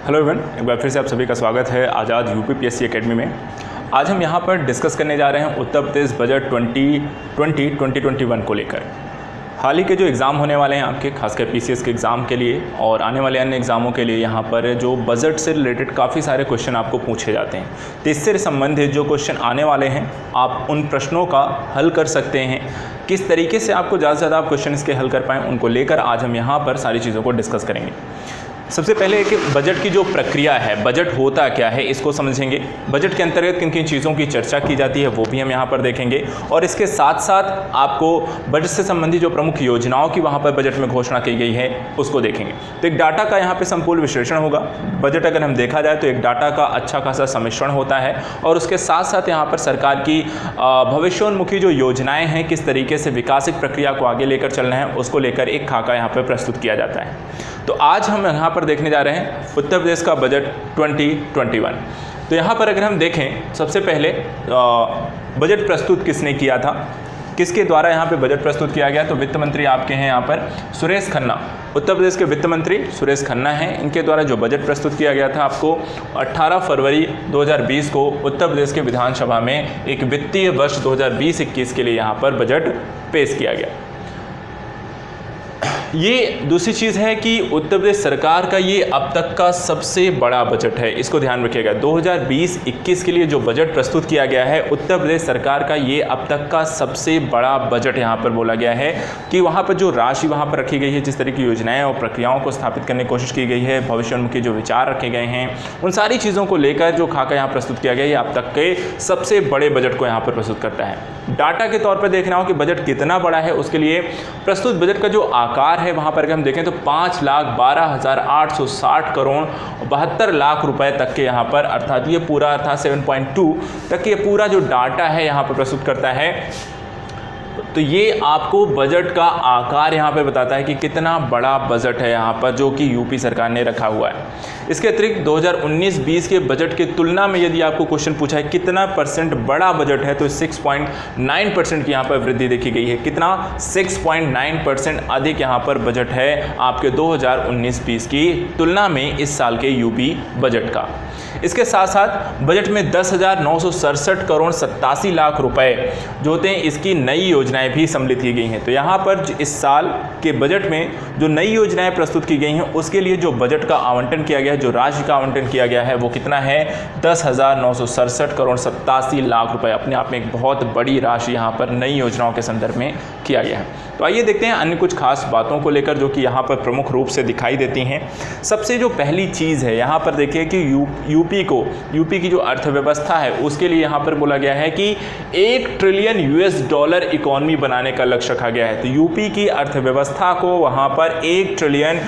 Hello everyone, एक बार फिर से आप सभी का स्वागत है आज़ाद यूपीपीएससी एकेडमी में। आज हम यहाँ पर डिस्कस करने जा रहे हैं उत्तर प्रदेश बजट 2020-2021 को लेकर। हाल ही के जो एग्ज़ाम होने वाले हैं आपके, खासकर पीसीएस के एग्ज़ाम के लिए और आने वाले अन्य एग्ज़ामों के लिए यहाँ पर जो बजट से रिलेटेड काफ़ी सारे क्वेश्चन आपको पूछे जाते हैं। तो इससे संबंधित जो क्वेश्चन आने वाले हैं आप उन प्रश्नों का हल कर सकते हैं। किस तरीके से आपको ज़्यादा से ज़्यादा आप क्वेश्चन इसके हल कर पाएँ, उनको लेकर आज हम यहाँ पर सारी चीज़ों को डिस्कस करेंगे। सबसे पहले कि बजट की जो प्रक्रिया है, बजट होता क्या है, इसको समझेंगे। बजट के अंतर्गत किन किन चीज़ों की चर्चा की जाती है वो भी हम यहाँ पर देखेंगे, और इसके साथ साथ आपको बजट से संबंधित जो प्रमुख योजनाओं की वहाँ पर बजट में घोषणा की गई है उसको देखेंगे। तो एक डाटा का यहाँ पे संपूर्ण विश्लेषण होगा। बजट अगर हम देखा जाए तो एक डाटा का अच्छा खासा सम्मिश्रण होता है, और उसके साथ साथ यहाँ पर सरकार की भविष्योन्मुखी जो योजनाएँ हैं, किस तरीके से विकासिक प्रक्रिया को आगे लेकर चलना है, उसको लेकर एक खाका यहाँ पर प्रस्तुत किया जाता है। तो आज हम यहाँ पर देखने जा रहे हैं उत्तर प्रदेश का बजट 2021। तो यहाँ पर अगर हम देखें, सबसे पहले बजट प्रस्तुत किसने किया था, किसके द्वारा यहाँ पे बजट प्रस्तुत किया गया, तो वित्त मंत्री आपके हैं यहाँ पर सुरेश खन्ना। उत्तर प्रदेश के वित्त मंत्री सुरेश खन्ना हैं, इनके द्वारा जो बजट प्रस्तुत किया गया था आपको 18 फरवरी 2020 को उत्तर प्रदेश के विधानसभा में एक वित्तीय वर्ष 2020-21 के लिए यहाँ पर बजट पेश किया गया। ये दूसरी चीज़ है कि उत्तर प्रदेश सरकार का ये अब तक का सबसे बड़ा बजट है, इसको ध्यान रखिएगा। 2020-21 के लिए जो बजट प्रस्तुत किया गया है उत्तर प्रदेश सरकार का, ये अब तक का सबसे बड़ा बजट यहाँ पर बोला गया है कि वहाँ पर जो राशि वहाँ पर रखी गई है, जिस तरह की योजनाएं और प्रक्रियाओं को स्थापित करने की कोशिश की गई है, भविष्योन्मुखी जो विचार रखे गए हैं, उन सारी चीज़ों को लेकर जो खाका यहाँ प्रस्तुत किया गया है, ये अब तक के सबसे बड़े बजट को यहाँ पर प्रस्तुत करता है। डाटा के तौर पर देखना हो कि बजट कितना बड़ा है, उसके लिए प्रस्तुत बजट का जो आकार है वहाँ पर अगर हम देखें तो 5,12,860 करोड़ 72 लाख रुपए तक के यहाँ पर, अर्थात ये पूरा था 7.2 तक ये पूरा जो डाटा है यहाँ पर प्रस्तुत करता है। तो ये आपको बजट का आकार यहाँ पे बताता है कि कितना बड़ा बजट है यहाँ पर जो कि यूपी सरकार ने रखा हुआ है। इसके अतिरिक्त 2019-20 के बजट के तुलना में यदि आपको क्वेश्चन पूछा है कितना परसेंट बड़ा बजट है, तो 6.9% की यहाँ पर वृद्धि देखी गई है। कितना? 6.9% अधिक यहाँ पर बजट है आपके 2019-20 की तुलना में इस साल के यूपी बजट का। इसके साथ साथ बजट में 10,967 करोड़ 87 लाख रुपए जो होते हैं, इसकी नई योजनाएं भी सम्मिलित की गई हैं। तो यहाँ पर इस साल के बजट में जो नई योजनाएं प्रस्तुत की गई हैं उसके लिए जो बजट का आवंटन किया गया है, जो राशि का आवंटन किया गया है, वो कितना है? 10,967 करोड़ 87 लाख रुपए। अपने आप में एक बहुत बड़ी राशि यहाँ पर नई योजनाओं के संदर्भ में किया गया है। तो आइए देखते हैं अन्य कुछ खास बातों को लेकर जो कि यहाँ पर प्रमुख रूप से दिखाई देती हैं। सबसे जो पहली चीज़ है यहाँ पर देखिए कि यूपी की जो अर्थव्यवस्था है उसके लिए यहाँ पर बोला गया है कि $1 ट्रिलियन इकोनॉमी बनाने का लक्ष्य रखा गया है। तो यूपी की अर्थव्यवस्था को वहाँ पर $1 ट्रिलियन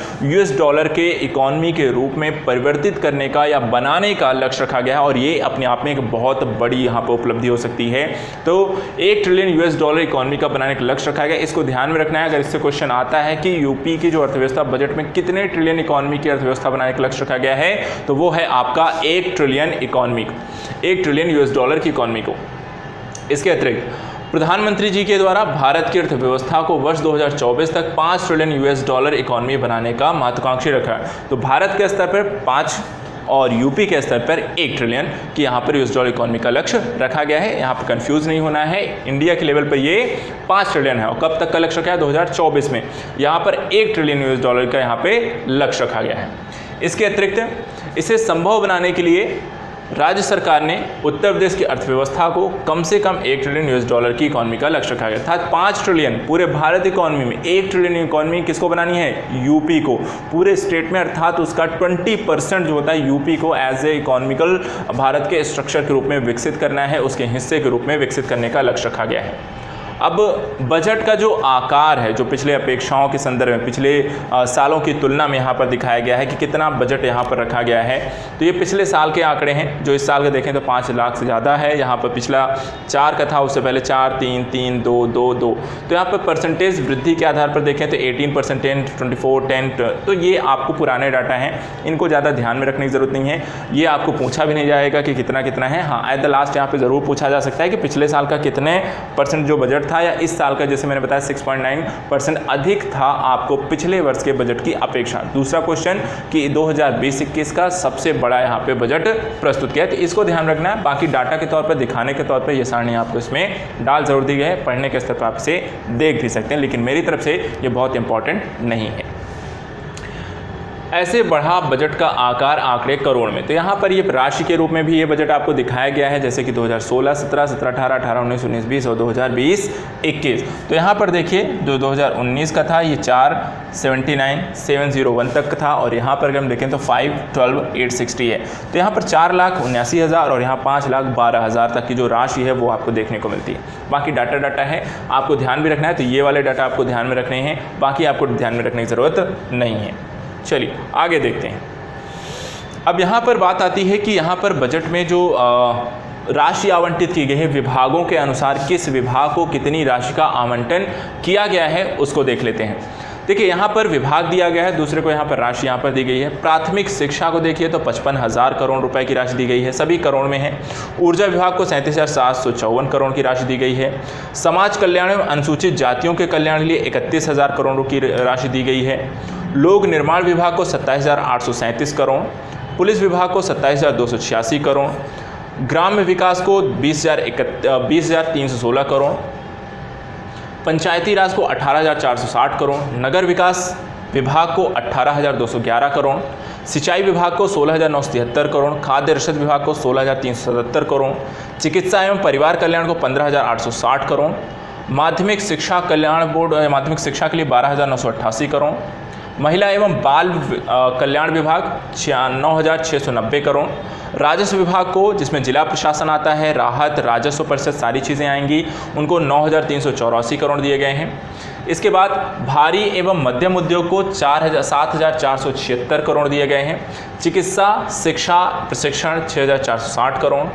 के इकोनॉमी के रूप में परिवर्तित करने का या बनाने का लक्ष्य रखा गया है, और ये अपने आप में एक बहुत बड़ी यहाँ पर उपलब्धि हो सकती है। तो $1 ट्रिलियन इकोनॉमी का बनाने का लक्ष्य रखा गया, इसको ध्यान में रखना है। अगर इससे क्वेश्चन आता है कि यूपी की जो अर्थव्यवस्था बजट में कितने ट्रिलियन इकोनॉमी की अर्थव्यवस्था बनाने का लक्ष्य रखा गया है, तो वो है आपका $1 ट्रिलियन इकोनॉमी, $1 ट्रिलियन की इकोनॉमी को। इसके अतिरिक्त प्रधानमंत्री जी के द्वारा भारत की अर्थव्यवस्था को वर्ष 2024 तक $5 ट्रिलियन इकोनॉमी बनाने का महत्वाकांक्षी रखा है। तो भारत के स्तर पर 5 और यूपी के स्तर पर $1 ट्रिलियन की यहाँ पर US डॉलर इकोनॉमी का लक्ष्य रखा गया है। यहाँ पर कंफ्यूज नहीं होना है, इंडिया के लेवल पर ये 5 ट्रिलियन है, और कब तक का लक्ष्य रखा है? 2024 में यहाँ पर $1 ट्रिलियन US का यहाँ पे लक्ष्य रखा गया है। इसके अतिरिक्त इसे संभव बनाने के लिए राज्य सरकार ने उत्तर प्रदेश की अर्थव्यवस्था को कम से कम $1 ट्रिलियन US की इकोनॉमी का लक्ष्य रखा गया था। 5 ट्रिलियन पूरे भारत इकोनॉमी में $1 ट्रिलियन इकोनॉमी किसको बनानी है? यूपी को, पूरे स्टेट में, अर्थात उसका 20% जो होता है यूपी को एज ए इकोनॉमिकल भारत के स्ट्रक्चर के रूप में विकसित करना है, उसके हिस्से के रूप में विकसित करने का लक्ष्य रखा गया है। अब बजट का जो आकार है, जो पिछले अपेक्षाओं के संदर्भ में पिछले सालों की तुलना में यहाँ पर दिखाया गया है कि कितना बजट यहाँ पर रखा गया है, तो ये पिछले साल के आंकड़े हैं। जो इस साल के देखें तो 5 लाख से ज़्यादा है। यहाँ पर पिछला 4 का था, उससे पहले 4, 3, 3, 2, 2, 2। तो यहाँ पर परसेंटेज वृद्धि के आधार पर देखें तो 18%, 10, 24, 10। तो ये आपको पुराने डाटा हैं, इनको ज़्यादा ध्यान में रखने की ज़रूरत नहीं है। ये आपको पूछा भी नहीं जाएगा कि कितना कितना है। हाँ, एट द लास्ट यहाँ पर ज़रूर पूछा जा सकता है कि पिछले साल का कितने % जो बजट बजट था या इस साल का, जैसे मैंने बताया 6.9% अधिक था आपको पिछले वर्ष के बजट की अपेक्षा। दूसरा क्वेश्चन कि 2020-21 का सबसे बड़ा यहाँ पे बजट प्रस्तुत किया है, तो इसको ध्यान रखना है। बाकी डाटा के तौर पर, दिखाने के तौर पर ये सारणी आपको इसमें डाल जरूर दी गई है, पढ़ने के स्तर पर आप इसे देख भी सकते हैं, लेकिन मेरी तरफ से ये बहुत इंपॉर्टेंट नहीं है। ऐसे बढ़ा बजट का आकार आंकड़े करोड़ में, तो यहाँ पर ये राशि के रूप में भी ये बजट आपको दिखाया गया है, जैसे कि 2016-17, 17-18, 18-19, 19-20 और 2020-21। तो यहाँ पर देखिए जो 2019 का था ये 479,701 तक था, और यहाँ पर अगर हम देखें तो 512,860 है। तो यहाँ पर 4,79,000 और यहाँ 5,12,000 तक की जो राशि है वो आपको देखने को मिलती है। बाकी डाटा है, आपको ध्यान भी रखना है, तो ये वाले डाटा आपको ध्यान में रखने हैं, बाकी आपको ध्यान में रखने की ज़रूरत नहीं है। चलिए आगे देखते हैं। अब यहाँ पर बात आती है कि यहाँ पर बजट में जो राशि आवंटित की गई है विभागों के अनुसार, किस विभाग को कितनी राशि का आवंटन किया गया है उसको देख लेते हैं। देखिए यहाँ पर विभाग दिया गया है, दूसरे को यहाँ पर राशि यहाँ पर दी गई है। प्राथमिक शिक्षा को देखिए तो 55,000 करोड़ रुपए की राशि दी गई है, सभी करोड़ में है। ऊर्जा विभाग को 37,754 करोड़ की राशि दी गई है। समाज कल्याण एवं अनुसूचित जातियों के कल्याण के लिए 31,000 करोड़ की राशि दी गई है। लोक निर्माण विभाग को 27,837 करोड़, पुलिस विभाग को 27,286 करोड़, ग्राम्य विकास को 20,316 करोड़, पंचायती राज को 18,460 करोड़, नगर विकास विभाग को 18,211 करोड़, सिंचाई विभाग को 16,973 करोड़, खाद्य रसद विभाग को 16,377 करोड़, चिकित्सा एवं परिवार कल्याण को 15,860 करोड़, माध्यमिक शिक्षा कल्याण बोर्ड माध्यमिक शिक्षा के लिए 12,988 करोड़, महिला एवं बाल कल्याण विभाग 96,690 करोड़, राजस्व विभाग को, जिसमें जिला प्रशासन आता है, राहत, राजस्व परिषद, सारी चीज़ें आएंगी, उनको 9,384 करोड़ दिए गए हैं। इसके बाद भारी एवं मध्यम उद्योग को 7,476 करोड़ दिए गए हैं। चिकित्सा शिक्षा प्रशिक्षण 6,460 करोड़,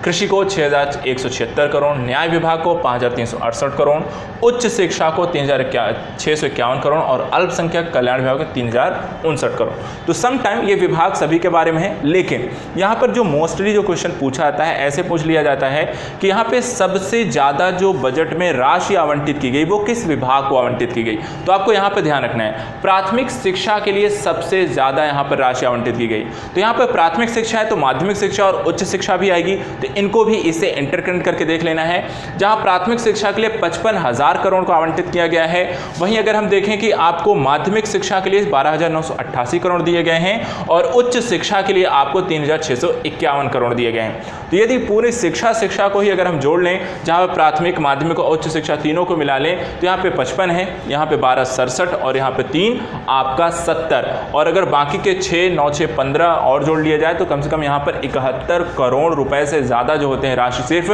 कृषि को 6,176 करोड़, न्याय विभाग को 5,368 करोड़, उच्च शिक्षा को 3,651 करोड़ और अल्पसंख्यक कल्याण विभाग को 3,059 करोड़। तो सम टाइम ये विभाग सभी के बारे में है, लेकिन यहाँ पर जो मोस्टली जो क्वेश्चन पूछा जाता है, ऐसे पूछ लिया जाता है कि यहाँ पे सबसे ज़्यादा जो बजट में राशि आवंटित की गई वो किस विभाग को आवंटित की गई। तो आपको यहाँ पर ध्यान रखना है, प्राथमिक शिक्षा के लिए सबसे ज़्यादा यहाँ पर राशि आवंटित की गई। तो यहाँ पर प्राथमिक शिक्षा है तो माध्यमिक शिक्षा और उच्च शिक्षा भी आएगी, तो इनको भी इससे इंटरकनेक्ट करके देख लेना है। जहां प्राथमिक शिक्षा के लिए 55,000 करोड़ को आवंटित किया गया है, वहीं अगर हम देखें कि आपको माध्यमिक शिक्षा के लिए 12,988 करोड़ दिए गए हैं और उच्च शिक्षा के लिए आपको 3,651 करोड़ दिए गए हैं। तो यदि पूरी शिक्षा को ही अगर हम जोड़ लें, जहां पर प्राथमिक, माध्यमिक और उच्च शिक्षा तीनों को मिला लें, तो यहाँ पे 55 है, यहाँ पे 12 67 और यहाँ पे 3 आपका 70, और अगर बाकी के 6 9 6 15 और जोड़ लिया जाए तो कम से कम यहाँ पर 71 करोड़ रुपए से ज़्यादा जो होते हैं राशि सिर्फ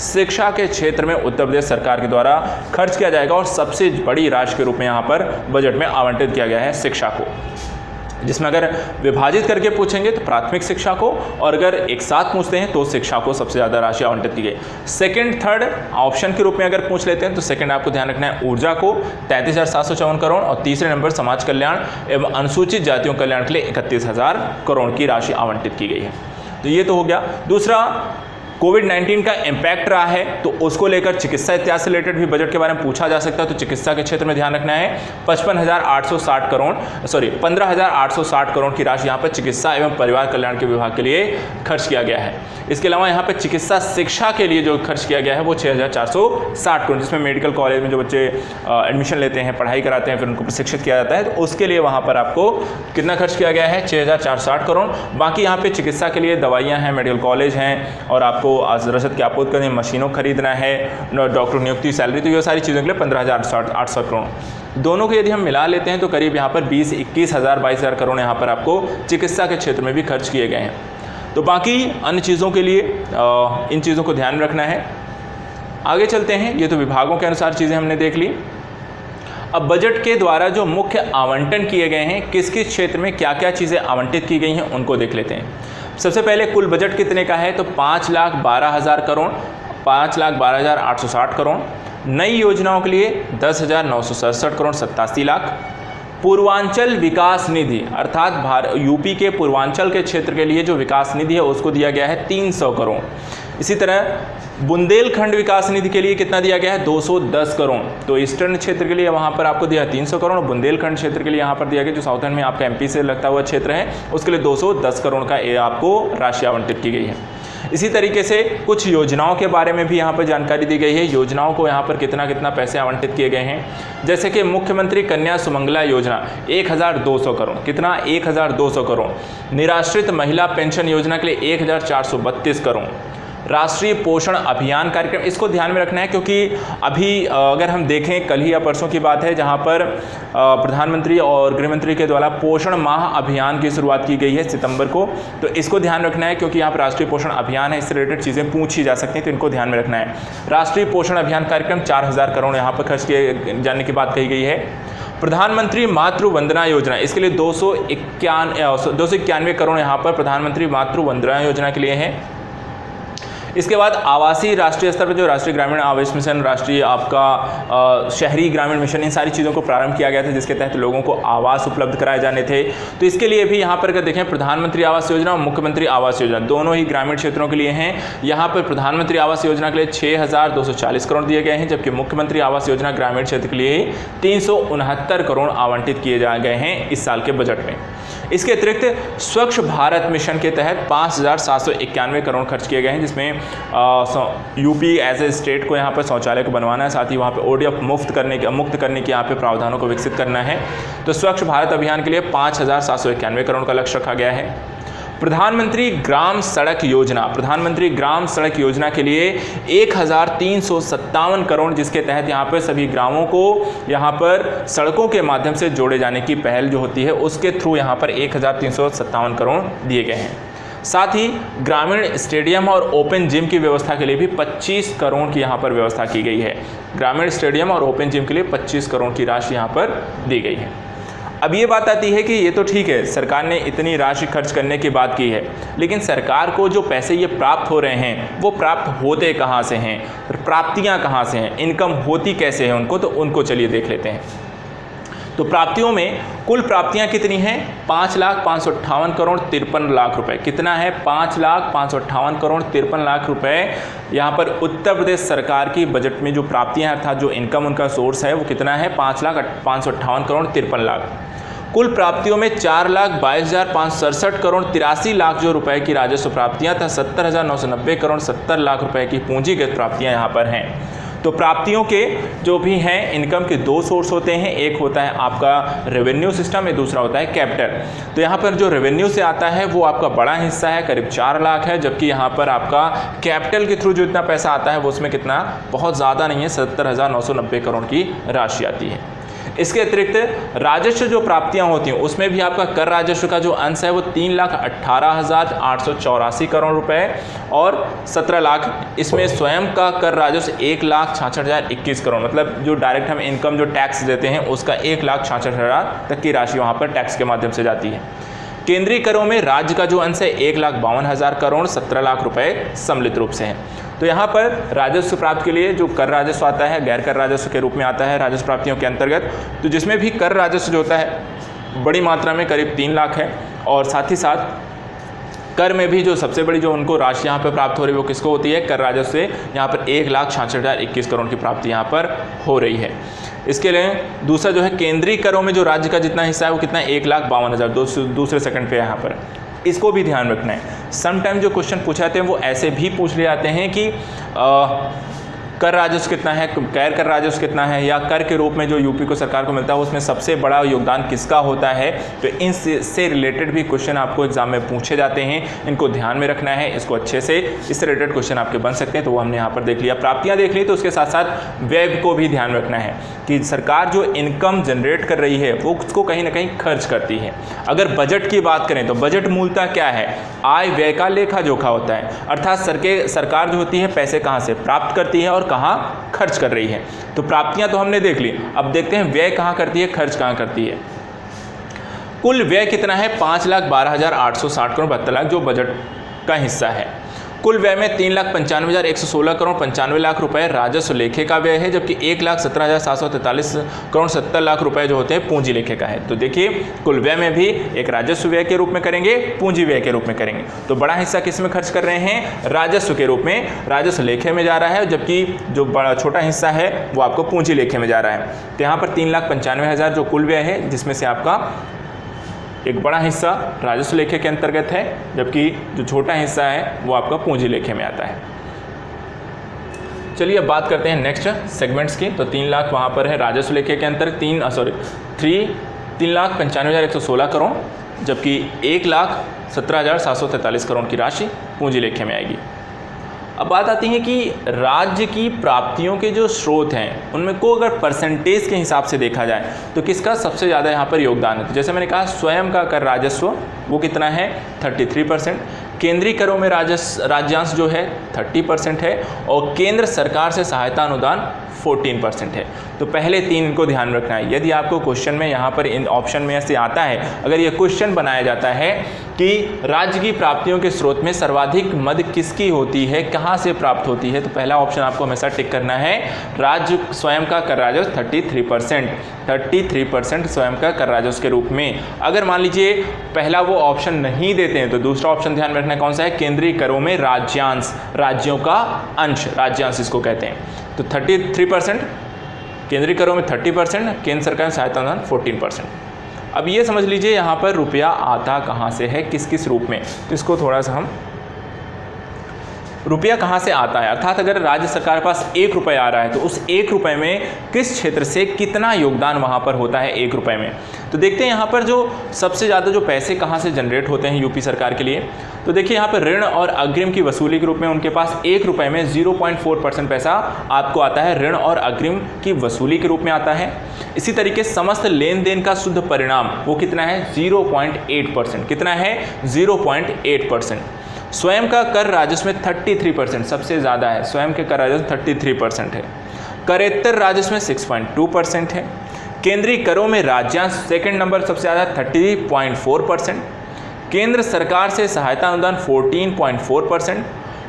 शिक्षा के क्षेत्र में उत्तर प्रदेश सरकार के द्वारा खर्च किया जाएगा, और सबसे बड़ी राशि के रूप में यहाँ पर बजट में आवंटित किया गया है शिक्षा को, जिसमें अगर विभाजित करके पूछेंगे तो प्राथमिक शिक्षा को, और अगर एक साथ पूछते हैं तो शिक्षा को सबसे ज़्यादा राशि आवंटित की गई। सेकंड थर्ड ऑप्शन के रूप में अगर पूछ लेते हैं तो सेकंड आपको ध्यान रखना है, ऊर्जा को 33,754 करोड़ और तीसरे नंबर समाज कल्याण एवं अनुसूचित जातियों कल्याण के लिए 31,000 करोड़ की राशि आवंटित की गई है। तो ये तो हो गया। दूसरा, कोविड-19 का इम्पैक्ट रहा है, तो उसको लेकर चिकित्सा इत्यादि से रिलेटेड भी बजट के बारे में पूछा जा सकता है। तो चिकित्सा के क्षेत्र में ध्यान रखना है, 15,860 करोड़ की राशि यहाँ पर चिकित्सा एवं परिवार कल्याण के विभाग के लिए खर्च किया गया है। इसके अलावा यहाँ पर चिकित्सा शिक्षा के लिए जो खर्च किया गया है वो 6,460 करोड़, जिसमें मेडिकल कॉलेज में जो बच्चे एडमिशन लेते हैं, पढ़ाई कराते हैं, फिर उनको प्रशिक्षित किया जाता है, तो उसके लिए वहाँ पर आपको कितना खर्च किया गया है, 6,460 करोड़। बाकी यहाँ पे चिकित्सा के लिए दवाइयाँ हैं, मेडिकल कॉलेज हैं, और आपको रसद की आपूर्ति करनी, मशीनों खरीदना है, डॉक्टर नियुक्ति, सैलरी, तो ये सारी चीज़ों के लिए 15,800 करोड़। दोनों को यदि हम मिला लेते हैं तो करीब यहाँ पर 20-21,000 22,000 करोड़ यहाँ पर आपको चिकित्सा के क्षेत्र में भी खर्च किए गए हैं। तो बाकी अन्य चीज़ों के लिए इन चीज़ों को ध्यान रखना है। आगे चलते हैं, ये तो विभागों के अनुसार चीज़ें हमने देख ली। अब बजट के द्वारा जो मुख्य आवंटन किए गए हैं, किस किस क्षेत्र में क्या क्या चीज़ें आवंटित की गई हैं उनको देख लेते हैं। सबसे पहले कुल बजट कितने का है, तो 5,12,000 करोड़, 5,12,860 करोड़। नई योजनाओं के लिए 10,967 करोड़ 87 लाख। पूर्वांचल विकास निधि अर्थात यूपी के पूर्वांचल के क्षेत्र के लिए जो विकास निधि है उसको दिया गया है 300 करोड़। इसी तरह बुंदेलखंड विकास निधि के लिए कितना दिया गया है 210 करोड़। तो ईस्टर्न क्षेत्र के लिए वहाँ पर आपको दिया 300 करोड़, बुंदेलखंड क्षेत्र के लिए यहाँ पर दिया गया जो साउथर्न में आपका एमपी से लगता हुआ क्षेत्र है उसके लिए 210 करोड़ का आपको राशि आवंटित की गई है। इसी तरीके से कुछ योजनाओं के बारे में भी यहाँ पर जानकारी दी गई है। योजनाओं को यहाँ पर कितना कितना पैसे आवंटित किए गए हैं, जैसे कि मुख्यमंत्री कन्या सुमंगला योजना 1200 करोड़, कितना 1200 करोड़। निराश्रित महिला पेंशन योजना के लिए 1432 करोड़। राष्ट्रीय पोषण अभियान कार्यक्रम, इसको ध्यान में रखना है क्योंकि अभी अगर हम देखें कल ही या परसों की बात है जहां पर प्रधानमंत्री और गृहमंत्री के द्वारा पोषण माह अभियान की शुरुआत की गई है सितंबर को। तो इसको ध्यान रखना है क्योंकि यहाँ पर राष्ट्रीय पोषण अभियान है, इससे रिलेटेड चीज़ें पूछी जा सकती हैं, तो इनको ध्यान में रखना है। राष्ट्रीय पोषण अभियान कार्यक्रम 4000 करोड़ यहाँ पर खर्च किए जाने की बात कही गई है। प्रधानमंत्री मातृ वंदना योजना, इसके लिए 291 करोड़ यहाँ पर प्रधानमंत्री मातृ वंदना योजना के लिए है। इसके बाद आवासीय राष्ट्रीय स्तर पर जो राष्ट्रीय ग्रामीण आवास मिशन, राष्ट्रीय आपका शहरी ग्रामीण मिशन, इन सारी चीज़ों को प्रारंभ किया गया था जिसके तहत लोगों को आवास उपलब्ध कराए जाने थे। तो इसके लिए भी यहाँ पर अगर देखें प्रधानमंत्री आवास योजना और मुख्यमंत्री आवास योजना दोनों ही ग्रामीण क्षेत्रों के लिए हैं। यहाँ पर प्रधानमंत्री आवास योजना के लिए 6240 करोड़ दिए गए हैं, जबकि मुख्यमंत्री आवास योजना ग्रामीण क्षेत्र के लिए 369 करोड़ आवंटित किए गए हैं इस साल के बजट में। इसके अतिरिक्त स्वच्छ भारत मिशन के तहत 5791 करोड़ खर्च किए गए हैं, जिसमें यूपी एज ए स्टेट को यहाँ पर शौचालय को बनवाना है, साथ ही वहाँ पे ओडीएफ मुक्त करने के यहाँ पे प्रावधानों को विकसित करना है। तो स्वच्छ भारत अभियान के लिए 5791 करोड़ का लक्ष्य रखा गया है। प्रधानमंत्री ग्राम सड़क योजना के लिए 1357 करोड़, जिसके तहत यहाँ पर सभी ग्रामों को यहाँ पर सड़कों के माध्यम से जोड़े जाने की पहल जो होती है उसके थ्रू यहाँ पर 1357 करोड़ दिए गए हैं। साथ ही ग्रामीण स्टेडियम और ओपन जिम की व्यवस्था के लिए भी 25 करोड़ की यहाँ पर व्यवस्था की गई है। ग्रामीण स्टेडियम और ओपन जिम के लिए 25 करोड़ की राशि यहाँ पर दी गई है। अब ये बात आती है कि ये तो ठीक है, सरकार ने इतनी राशि खर्च करने की बात की है, लेकिन सरकार को जो पैसे ये प्राप्त हो रहे हैं वो प्राप्त होते कहाँ से हैं, प्राप्तियाँ कहाँ से हैं, इनकम होती कैसे है उनको, तो उनको चलिए देख लेते हैं। तो प्राप्तियों में कुल प्राप्तियां कितनी हैं 5,558 करोड़ 53 लाख रुपए। कितना है 5,558 करोड़ 53 लाख रुपए यहाँ पर उत्तर प्रदेश सरकार की बजट में जो प्राप्तियां अर्थात जो इनकम उनका सोर्स है वो कितना है 5,558 करोड़ 53 लाख। कुल प्राप्तियों में 4,22,567 करोड़ 83 लाख जो रुपए की राजस्व प्राप्तियां तथा 70,990 करोड़ 70 लाख रुपए की पूंजीगत प्राप्तियां यहाँ पर हैं। तो प्राप्तियों के जो भी हैं इनकम के दो सोर्स होते हैं, एक होता है आपका रेवेन्यू सिस्टम है, दूसरा होता है कैपिटल। तो यहाँ पर जो रेवेन्यू से आता है वो आपका बड़ा हिस्सा है, करीब 4 लाख है, जबकि यहाँ पर आपका कैपिटल के थ्रू जो इतना पैसा आता है वो उसमें कितना बहुत ज़्यादा नहीं है, 70,990 करोड़ की राशि आती है। इसके अतिरिक्त राजस्व जो प्राप्तियां होती हैं उसमें भी आपका कर राजस्व का जो अंश है वो 3,18,884 करोड़ रुपए और 17 लाख, इसमें स्वयं का कर राजस्व 1,66,021 करोड़, मतलब जो डायरेक्ट हम इनकम जो टैक्स देते हैं उसका 1,66,000 तक की राशि वहाँ पर टैक्स के माध्यम से जाती है। केंद्रीय करों में राज्य का जो अंश है 1,52,000 करोड़ 17 लाख रुपए सम्मिलित रूप से है। तो यहाँ पर राजस्व प्राप्त के लिए जो कर राजस्व आता है गैर कर राजस्व के रूप में आता है राजस्व प्राप्तियों के अंतर्गत, तो जिसमें भी कर राजस्व जो होता है बड़ी मात्रा में करीब 3 लाख है, और साथ ही साथ कर में भी जो सबसे बड़ी जो उनको राशि यहाँ पर प्राप्त हो रही है वो किसको होती है, कर राजस्व से यहाँ पर 1,66,021 करोड़ की प्राप्ति यहाँ पर हो रही है। इसके लिए दूसरा जो है केंद्रीय करों में जो राज्य का जितना हिस्सा है वो कितना है 1,52,000, दूसरे सेकंड पे यहाँ पर, इसको भी ध्यान रखना है। समटाइम जो क्वेश्चन पूछे जाते हैं वो ऐसे भी पूछ ले जाते हैं कि कर राजस्व कितना है, गैर कर राजस्व कितना है, या कर के रूप में जो यूपी को सरकार को मिलता है उसमें सबसे बड़ा योगदान किसका होता है। तो इनसे रिलेटेड भी क्वेश्चन आपको एग्जाम में पूछे जाते हैं, इनको ध्यान में रखना है, इसको अच्छे से इससे रिलेटेड क्वेश्चन आपके बन सकते हैं। तो वो हमने यहाँ पर देख लिया, प्राप्तियाँ देख ली, तो उसके साथ साथ व्यय को भी ध्यान रखना है कि सरकार जो इनकम जनरेट कर रही है वो उसको कहीं ना कहीं खर्च करती है। अगर बजट की बात करें तो बजट मूलतः क्या है, आय व्यय का लेखा जोखा होता है, अर्थात सरकार जो होती है पैसे कहाँ से प्राप्त करती है और कहाँ खर्च कर रही है। तो प्राप्तियां तो हमने देख ली, अब देखते हैं व्यय कहाँ करती है, खर्च कहाँ करती है। कुल व्यय कितना है 5,12,860 करोड़ 72 लाख जो बजट का हिस्सा है। कुल व्यय में 3,95,116 करोड़ 95 लाख रुपए राजस्व लेखे का व्यय है, जबकि 1,17,743 करोड़ 70 लाख रुपए जो होते हैं पूंजी लेखे का है। तो देखिए कुल व्यय में भी एक राजस्व व्यय के रूप में करेंगे, पूंजी व्यय के रूप में करेंगे। तो बड़ा हिस्सा किस में खर्च कर रहे हैं? राजस्व के रूप में, राजस्व लेखे में जा रहा है, जबकि जो बड़ा छोटा हिस्सा है वो आपको पूंजी लेखे में जा रहा है। तो यहाँ पर 3,95,000 जो कुल व्यय है, जिसमें से आपका एक बड़ा हिस्सा राजस्व लेखे के अंतर्गत है, जबकि जो छोटा हिस्सा है वो आपका पूंजी लेखे में आता है। चलिए अब बात करते हैं नेक्स्ट सेगमेंट्स की। तो 3 लाख वहाँ पर है राजस्व लेखे के अंतर्गत 3,95,116 करोड़, जबकि 1,17,743 करोड़ की राशि पूंजी लेखे में आएगी। अब बात आती है कि राज्य की प्राप्तियों के जो स्रोत हैं उनमें को अगर परसेंटेज के हिसाब से देखा जाए तो किसका सबसे ज़्यादा यहाँ पर योगदान है? तो जैसे मैंने कहा स्वयं का कर राजस्व वो कितना है? 33%। केंद्रीय करों में राज्यांश जो है 30% है, और केंद्र सरकार से सहायता अनुदान 14% है। तो पहले 3 इनको ध्यान रखना है। यदि आपको क्वेश्चन में यहाँ पर इन ऑप्शन में ऐसे आता है, अगर ये क्वेश्चन बनाया जाता है कि राज्य की प्राप्तियों के स्रोत में सर्वाधिक मद किसकी होती है, कहाँ से प्राप्त होती है, तो पहला ऑप्शन आपको हमेशा टिक करना है। राज्य स्वयं का कर राजस्व 33% स्वयं का कर राजस्व के रूप में। अगर मान लीजिए पहला वो ऑप्शन नहीं देते हैं तो दूसरा ऑप्शन ध्यान रखना है कौन सा है? केंद्रीय करों में राज्यांश, राज्यों का अंश, राज्यांश इसको कहते हैं। तो 33%, केंद्रीय करों में 30%, केंद्र सरकार में सहायता अनुदान 14%। अब ये समझ लीजिए यहाँ पर रुपया आता कहाँ से है, किस किस रूप में, तो इसको थोड़ा सा हम रुपया कहाँ से आता है, अर्थात अगर राज्य सरकार के पास 1 रुपया आ रहा है तो उस 1 रुपये में किस क्षेत्र से कितना योगदान वहाँ पर होता है 1 रुपये में। तो देखते हैं यहाँ पर जो सबसे ज़्यादा जो पैसे कहाँ से जनरेट होते हैं यूपी सरकार के लिए। तो देखिए यहाँ पर ऋण और अग्रिम की वसूली के रूप में उनके पास 1 रुपये में 0.4% पैसा आपको आता है, ऋण और अग्रिम की वसूली के रूप में आता है। इसी तरीके समस्त लेन देन का शुद्ध परिणाम वो कितना है? 0.8%। कितना है? 0.8%। स्वयं का कर राजस्व में 33% सबसे ज़्यादा है, स्वयं के कर राजस्व 33% है। करेत्तर राजस्व में 6.2% है। केंद्रीय करों में राज्यांश सेकंड नंबर सबसे ज़्यादा 30.4%। केंद्र सरकार से सहायता अनुदान 14.4%।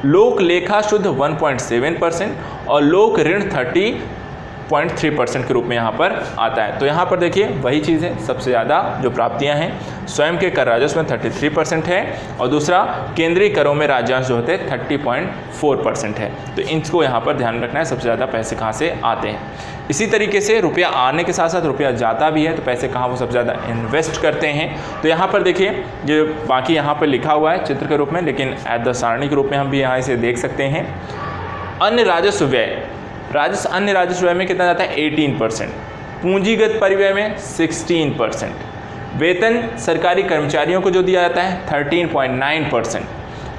लोक लेखा शुद्ध 1.7% और लोक ऋण 30.3% के रूप में यहाँ पर आता है। तो यहाँ पर देखिए वही चीज़ है, सबसे ज़्यादा जो प्राप्तियाँ हैं स्वयं के कर राजस्व में 33% है, और दूसरा केंद्रीय करों में राज्यांश जो होते हैं 30.4% है। तो इनको यहाँ पर ध्यान रखना है, सबसे ज़्यादा पैसे कहाँ से आते हैं। इसी तरीके से रुपया आने के साथ साथ रुपया जाता भी है, तो पैसे कहाँ वो सबसे ज़्यादा इन्वेस्ट करते हैं। तो यहाँ पर देखिए ये बाकी यहाँ पर लिखा हुआ है चित्र के रूप में, लेकिन एट द सारणी के रूप में हम भी यहाँ इसे देख सकते हैं। अन्य राजस्व व्यय, अन्य राजस्व व्यय में कितना जाता है? 18%। पूंजीगत परिव्यय में 16%। वेतन सरकारी कर्मचारियों को जो दिया जाता है 13.9%।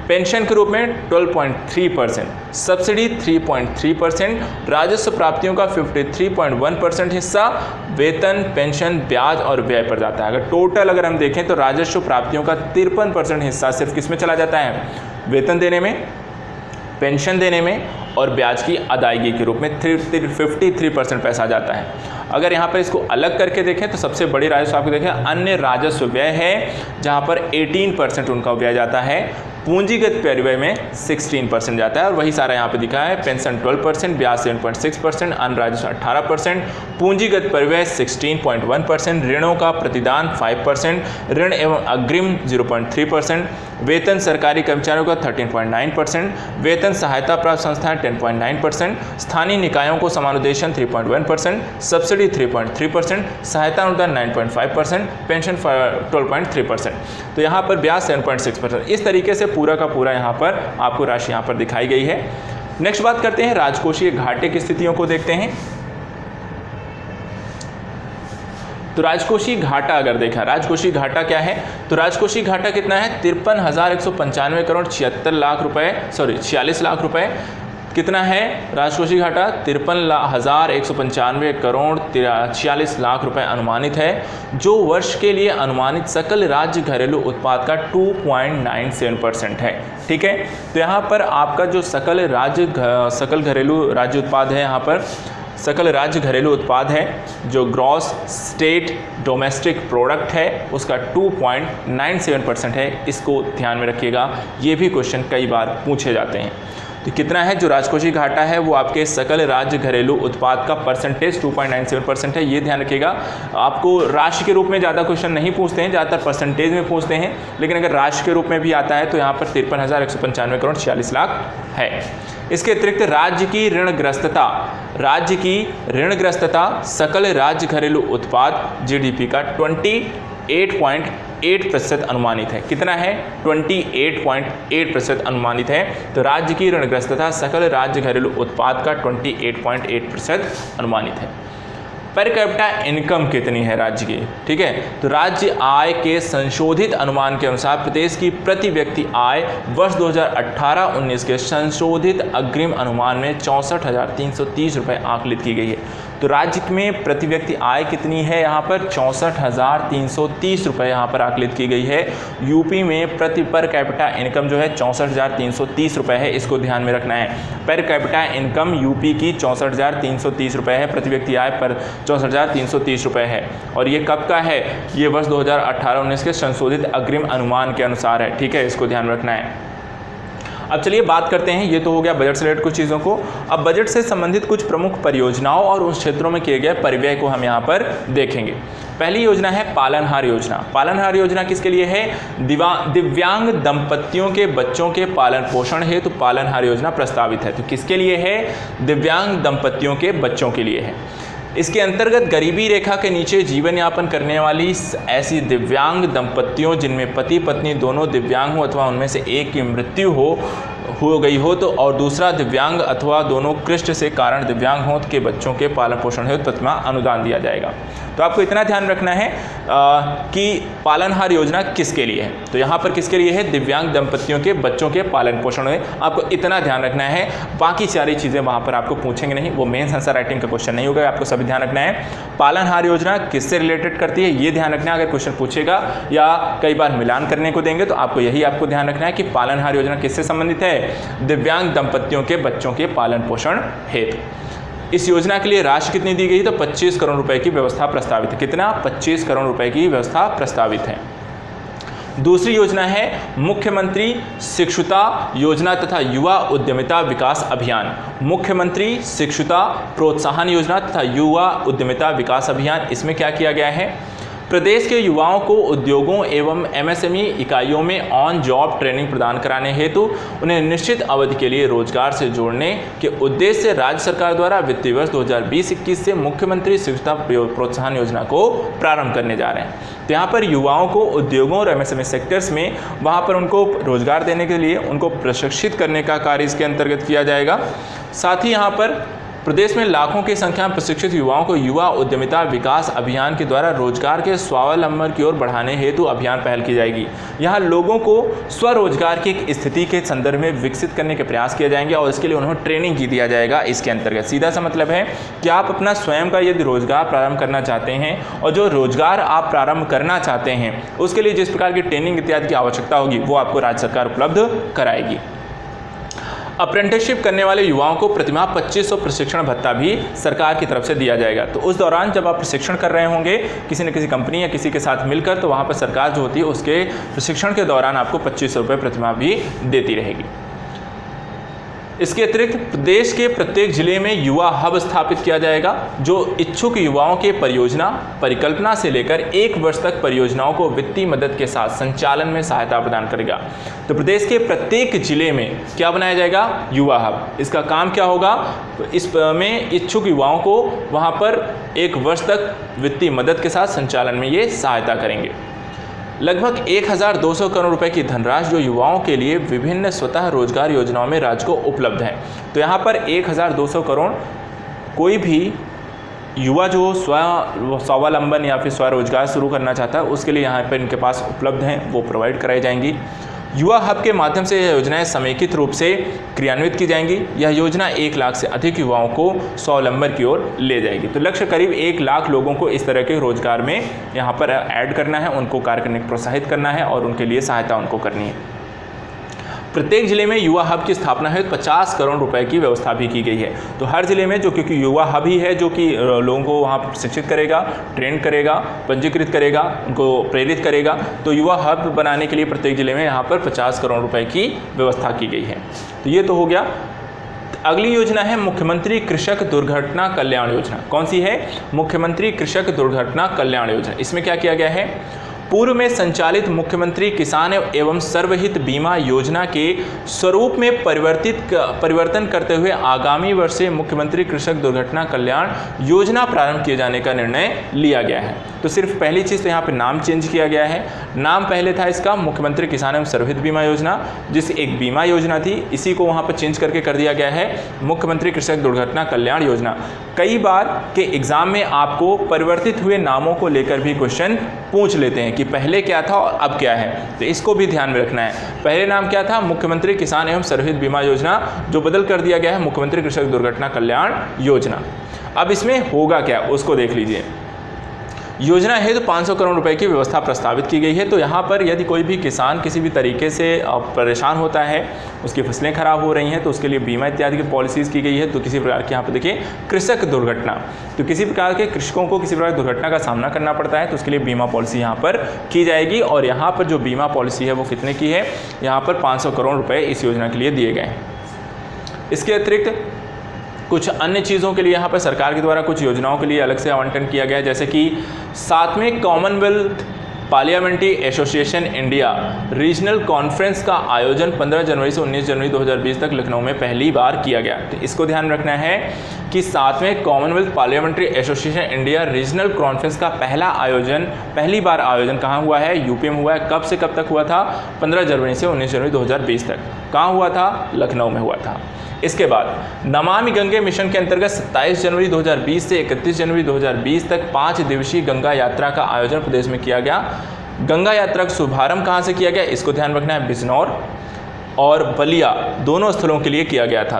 पेंशन के रूप में 12.3%, सब्सिडी 3.3%, राजस्व प्राप्तियों का 53.1% हिस्सा वेतन, पेंशन, ब्याज और व्यय पर जाता है। अगर टोटल अगर हम देखें तो राजस्व प्राप्तियों का 53% हिस्सा सिर्फ किस में चला जाता है? वेतन देने में, पेंशन देने में और ब्याज की अदायगी के रूप में 53% पैसा जाता है। अगर यहाँ पर इसको अलग करके देखें तो सबसे बड़ी राजस्व आपको देखें अन्य राजस्व व्यय है, जहाँ पर 18% उनका व्यय जाता है। पूंजीगत परिव्यय में 16% जाता है, और वही सारा यहाँ पे दिखा है। पेंशन 12%, ब्याज 7.6%, अन्य राजस्व 18%, पूंजीगत परिव्यय 16.1%, ऋणों का प्रतिदान 5%, ऋण एवं अग्रिम 0.3%, वेतन सरकारी कर्मचारियों का 13.9%, वेतन सहायता प्राप्त संस्थाएं 10.9%, स्थानीय निकायों को समानुदेशन 3.1%, सब्सिडी 3.3%, सहायता अनुदान 9.5%, पेंशन 12.3%। तो यहाँ पर ब्याज 7.6%। इस तरीके से पूरा का पूरा यहाँ पर आपको राशि यहाँ पर दिखाई गई है। नेक्स्ट बात करते हैं राजकोषीय घाटे की स्थितियों को देखते हैं। तो राजकोषीय घाटा अगर देखा, राजकोषीय घाटा क्या है? तो राजकोषीय घाटा कितना है? 53,195 करोड़ 46 लाख रुपए। कितना है राजकोषीय घाटा? 53,195 करोड़ 46 लाख रुपए अनुमानित है, जो वर्ष के लिए अनुमानित सकल राज्य घरेलू उत्पाद का 2.97% है। ठीक है, तो यहाँ पर आपका जो सकल घरेलू राज्य उत्पाद है, यहाँ पर सकल राज्य घरेलू उत्पाद है, जो ग्रॉस स्टेट डोमेस्टिक प्रोडक्ट है उसका 2.97% है। इसको ध्यान में रखिएगा, ये भी क्वेश्चन कई बार पूछे जाते हैं। तो कितना है जो राजकोषीय घाटा है वो आपके सकल राज्य घरेलू उत्पाद का परसेंटेज 2.97% है, ये ध्यान रखिएगा। आपको राशि के रूप में ज़्यादा क्वेश्चन नहीं पूछते हैं, ज़्यादातर परसेंटेज में पूछते हैं, लेकिन अगर राशि के रूप में भी आता है तो यहाँ पर 53,195 करोड़ 46 लाख है। इसके अतिरिक्त राज्य की ऋणग्रस्तता सकल राज्य घरेलू उत्पाद जीडीपी का 28.8% अनुमानित है। कितना है? 28.8% अनुमानित है। तो राज्य की ऋणग्रस्तता सकल राज्य घरेलू उत्पाद का 28.8% अनुमानित है। पर कैपिटा इनकम कितनी है राज्य की? ठीक है, तो राज्य आय के संशोधित अनुमान के अनुसार प्रदेश की प्रति व्यक्ति आय वर्ष 2018-19 के संशोधित अग्रिम अनुमान में 64,330 रुपये आकलित की गई है। तो राज्य में प्रति व्यक्ति आय कितनी है? यहाँ पर 64,330 रुपये यहाँ पर आकलित की गई है। यूपी में पर कैपिटा इनकम जो है 64,330 रुपये है, इसको ध्यान में रखना है। पर कैपिटा इनकम यूपी की 64,330 रुपये है, प्रति व्यक्ति आय पर 64,330 रुपये है। और ये कब का है? ये वर्ष 2018-19 के संशोधित अग्रिम अनुमान के अनुसार है। ठीक है, इसको ध्यान में रखना है। अब चलिए बात करते हैं, ये तो हो गया बजट से रिलेटेड कुछ चीज़ों को। अब बजट से संबंधित कुछ प्रमुख परियोजनाओं और उस क्षेत्रों में किए गए परिव्यय को हम यहाँ पर देखेंगे। पहली योजना है पालनहार योजना। पालनहार योजना किसके लिए है? दिव्यांग दंपतियों के बच्चों के पालन पोषण हेतु पालनहार योजना प्रस्तावित है। तो किसके लिए है? दिव्यांग दंपतियों के बच्चों के लिए है। इसके अंतर्गत गरीबी रेखा के नीचे जीवन यापन करने वाली ऐसी दिव्यांग दंपतियों जिनमें पति पत्नी दोनों दिव्यांग हो अथवा उनमें से एक की मृत्यु हो गई हो तो और दूसरा दिव्यांग अथवा दोनों कृष्ट से कारण दिव्यांग हो के बच्चों के पालन पोषण हेतु प्रतिमाह अनुदान दिया जाएगा। तो आपको इतना ध्यान रखना है कि पालनहार योजना किसके लिए है। तो यहाँ पर किसके लिए है? दिव्यांग दंपतियों के बच्चों के पालन पोषण में। आपको इतना ध्यान रखना है, बाकी सारी चीज़ें वहाँ पर आपको पूछेंगे नहीं, वो मेंस आंसर राइटिंग का क्वेश्चन नहीं होगा। आपको सभी ध्यान रखना है पालनहार योजना किससे रिलेटेड करती है, ये ध्यान रखना है। अगर क्वेश्चन पूछेगा या कई बार मिलान करने को देंगे तो आपको ध्यान रखना है कि पालनहार योजना किससे संबंधित है? दिव्यांग दंपतियों के बच्चों के पालन पोषण हेतु। इस योजना के लिए राशि कितनी दी गई? तो 25 करोड़ रुपए की व्यवस्था प्रस्तावित है। कितना? 25 करोड़ रुपए की व्यवस्था प्रस्तावित है। दूसरी योजना है मुख्यमंत्री शिक्षुता योजना तथा युवा उद्यमिता विकास अभियान। मुख्यमंत्री शिक्षुता प्रोत्साहन योजना तथा युवा उद्यमिता विकास अभियान। इसमें क्या किया गया है? प्रदेश के युवाओं को उद्योगों एवं एमएसएमई इकाइयों में ऑन जॉब ट्रेनिंग प्रदान कराने हेतु उन्हें निश्चित अवधि के लिए रोजगार से जोड़ने के उद्देश्य से राज्य सरकार द्वारा वित्तीय वर्ष 2020-21 से मुख्यमंत्री शिक्षुता प्रोत्साहन योजना को प्रारंभ करने जा रहे हैं। तो यहाँ पर युवाओं को उद्योगों और एमएसएमई सेक्टर्स में वहाँ पर उनको रोजगार देने के लिए उनको प्रशिक्षित करने का कार्य इसके अंतर्गत किया जाएगा। साथ ही यहाँ पर प्रदेश में लाखों की संख्या में प्रशिक्षित युवाओं को युवा उद्यमिता विकास अभियान के द्वारा रोजगार के स्वावलंबन की ओर बढ़ाने हेतु अभियान पहल की जाएगी। यहाँ लोगों को स्वरोजगार की एक स्थिति के संदर्भ में विकसित करने के प्रयास किए जाएंगे और इसके लिए उन्हें ट्रेनिंग की दिया जाएगा। इसके अंतर्गत सीधा सा मतलब है कि आप अपना स्वयं का यदि रोजगार प्रारंभ करना चाहते हैं और जो रोजगार आप प्रारंभ करना चाहते हैं उसके लिए जिस प्रकार की ट्रेनिंग इत्यादि की आवश्यकता होगी वो आपको राज्य सरकार उपलब्ध कराएगी। अप्रेंटिसशिप करने वाले युवाओं को प्रतिमाह 2500 प्रशिक्षण भत्ता भी सरकार की तरफ से दिया जाएगा। तो उस दौरान जब आप प्रशिक्षण कर रहे होंगे किसी न किसी कंपनी या किसी के साथ मिलकर, तो वहाँ पर सरकार जो होती है उसके प्रशिक्षण के दौरान आपको 2500 रुपये प्रतिमाह भी देती रहेगी। इसके अतिरिक्त प्रदेश के प्रत्येक जिले में युवा हब स्थापित किया जाएगा जो इच्छुक युवाओं के परियोजना परिकल्पना से लेकर 1 वर्ष तक परियोजनाओं को वित्तीय मदद के साथ संचालन में सहायता प्रदान करेगा। तो प्रदेश के प्रत्येक जिले में क्या बनाया जाएगा? युवा हब। इसका काम क्या होगा? इसमें इच्छुक युवाओं को वहाँ पर 1 वर्ष तक वित्तीय मदद के साथ संचालन में ये सहायता करेंगे। लगभग 1200 करोड़ रुपए की धनराशि जो युवाओं के लिए विभिन्न स्वतः रोजगार योजनाओं में राज्य को उपलब्ध है। तो यहाँ पर 1200 करोड़ कोई भी युवा जो स्वावलंबन या फिर स्वरोजगार शुरू करना चाहता है उसके लिए यहाँ पर इनके पास उपलब्ध हैं, वो प्रोवाइड कराई जाएंगी। युवा हब के माध्यम से यह योजनाएं समेकित रूप से क्रियान्वित की जाएंगी। यह योजना 1 लाख से अधिक युवाओं को स्वावलंबन की ओर ले जाएगी। तो लक्ष्य करीब 1 लाख लोगों को इस तरह के रोजगार में यहाँ पर ऐड करना है, उनको कार्य करने को प्रोत्साहित करना है और उनके लिए सहायता उनको करनी है। प्रत्येक जिले में युवा हब की स्थापना है 50 करोड़ रुपए की व्यवस्था भी की गई है। तो हर जिले में जो, क्योंकि युवा हब ही है जो कि लोगों को वहाँ पर प्रशिक्षित करेगा, ट्रेन करेगा, पंजीकृत करेगा, उनको प्रेरित करेगा, तो युवा हब बनाने के लिए प्रत्येक जिले में यहाँ पर 50 करोड़ रुपए की व्यवस्था की गई है। तो ये तो हो गया। अगली योजना है मुख्यमंत्री कृषक दुर्घटना कल्याण योजना। कौन सी है? मुख्यमंत्री कृषक दुर्घटना कल्याण योजना। इसमें क्या किया गया है? पूर्व में संचालित मुख्यमंत्री किसान एवं सर्वहित बीमा योजना के स्वरूप में परिवर्तन करते हुए आगामी वर्ष से मुख्यमंत्री कृषक दुर्घटना कल्याण योजना प्रारंभ किए जाने का निर्णय लिया गया है। तो सिर्फ पहली चीज़ तो यहाँ पे नाम चेंज किया गया है। नाम पहले था इसका मुख्यमंत्री किसान एवं सर्वहित बीमा योजना, जिस एक बीमा योजना थी, इसी को वहाँ पर चेंज करके कर दिया गया है मुख्यमंत्री कृषक दुर्घटना कल्याण योजना। कई बार के एग्जाम में आपको परिवर्तित हुए नामों को लेकर भी क्वेश्चन पूछ लेते हैं कि पहले क्या था और अब क्या है, तो इसको भी ध्यान में रखना है। पहले नाम क्या था? मुख्यमंत्री किसान एवं सर्वहित बीमा योजना, जो बदल कर दिया गया है मुख्यमंत्री कृषक दुर्घटना कल्याण योजना। अब इसमें होगा क्या उसको देख लीजिए। योजना है तो 500 करोड़ रुपए की व्यवस्था प्रस्तावित की गई है। तो यहाँ पर यदि कोई भी किसान किसी भी तरीके से परेशान होता है, उसकी फसलें खराब हो रही हैं, तो उसके लिए बीमा इत्यादि की पॉलिसीज़ की गई है। तो किसी प्रकार की यहाँ पर देखिए कृषक दुर्घटना, तो किसी प्रकार के कृषकों को किसी प्रकार की दुर्घटना का सामना करना पड़ता है, तो उसके लिए बीमा पॉलिसी यहाँ पर की जाएगी। और यहाँ पर जो बीमा पॉलिसी है वो कितने की है? यहाँ पर 500 करोड़ रुपये इस योजना के लिए दिए गए हैं। इसके अतिरिक्त कुछ अन्य चीज़ों के लिए यहाँ पर सरकार के द्वारा कुछ योजनाओं के लिए अलग से आवंटन किया गया है, जैसे कि 7वें Commonwealth Parliamentary Association India Regional Conference का आयोजन 15 जनवरी से 19 जनवरी 2020 तक लखनऊ में पहली बार किया गया। तो इसको ध्यान रखना है कि 7वें Commonwealth Parliamentary Association India Regional Conference का पहली बार आयोजन कहाँ हुआ है? यूपी में हुआ है। कब से कब तक हुआ था? 15 जनवरी से 19 जनवरी 2020 तक। कहाँ हुआ था? लखनऊ में हुआ था। इसके बाद नमामि गंगे मिशन के अंतर्गत 27 जनवरी 2020 से 31 जनवरी 2020 तक 5 दिवसीय गंगा यात्रा का आयोजन प्रदेश में किया गया। गंगा यात्रा का शुभारंभ कहाँ से किया गया? इसको ध्यान रखना है, बिजनौर और बलिया दोनों स्थलों के लिए किया गया था।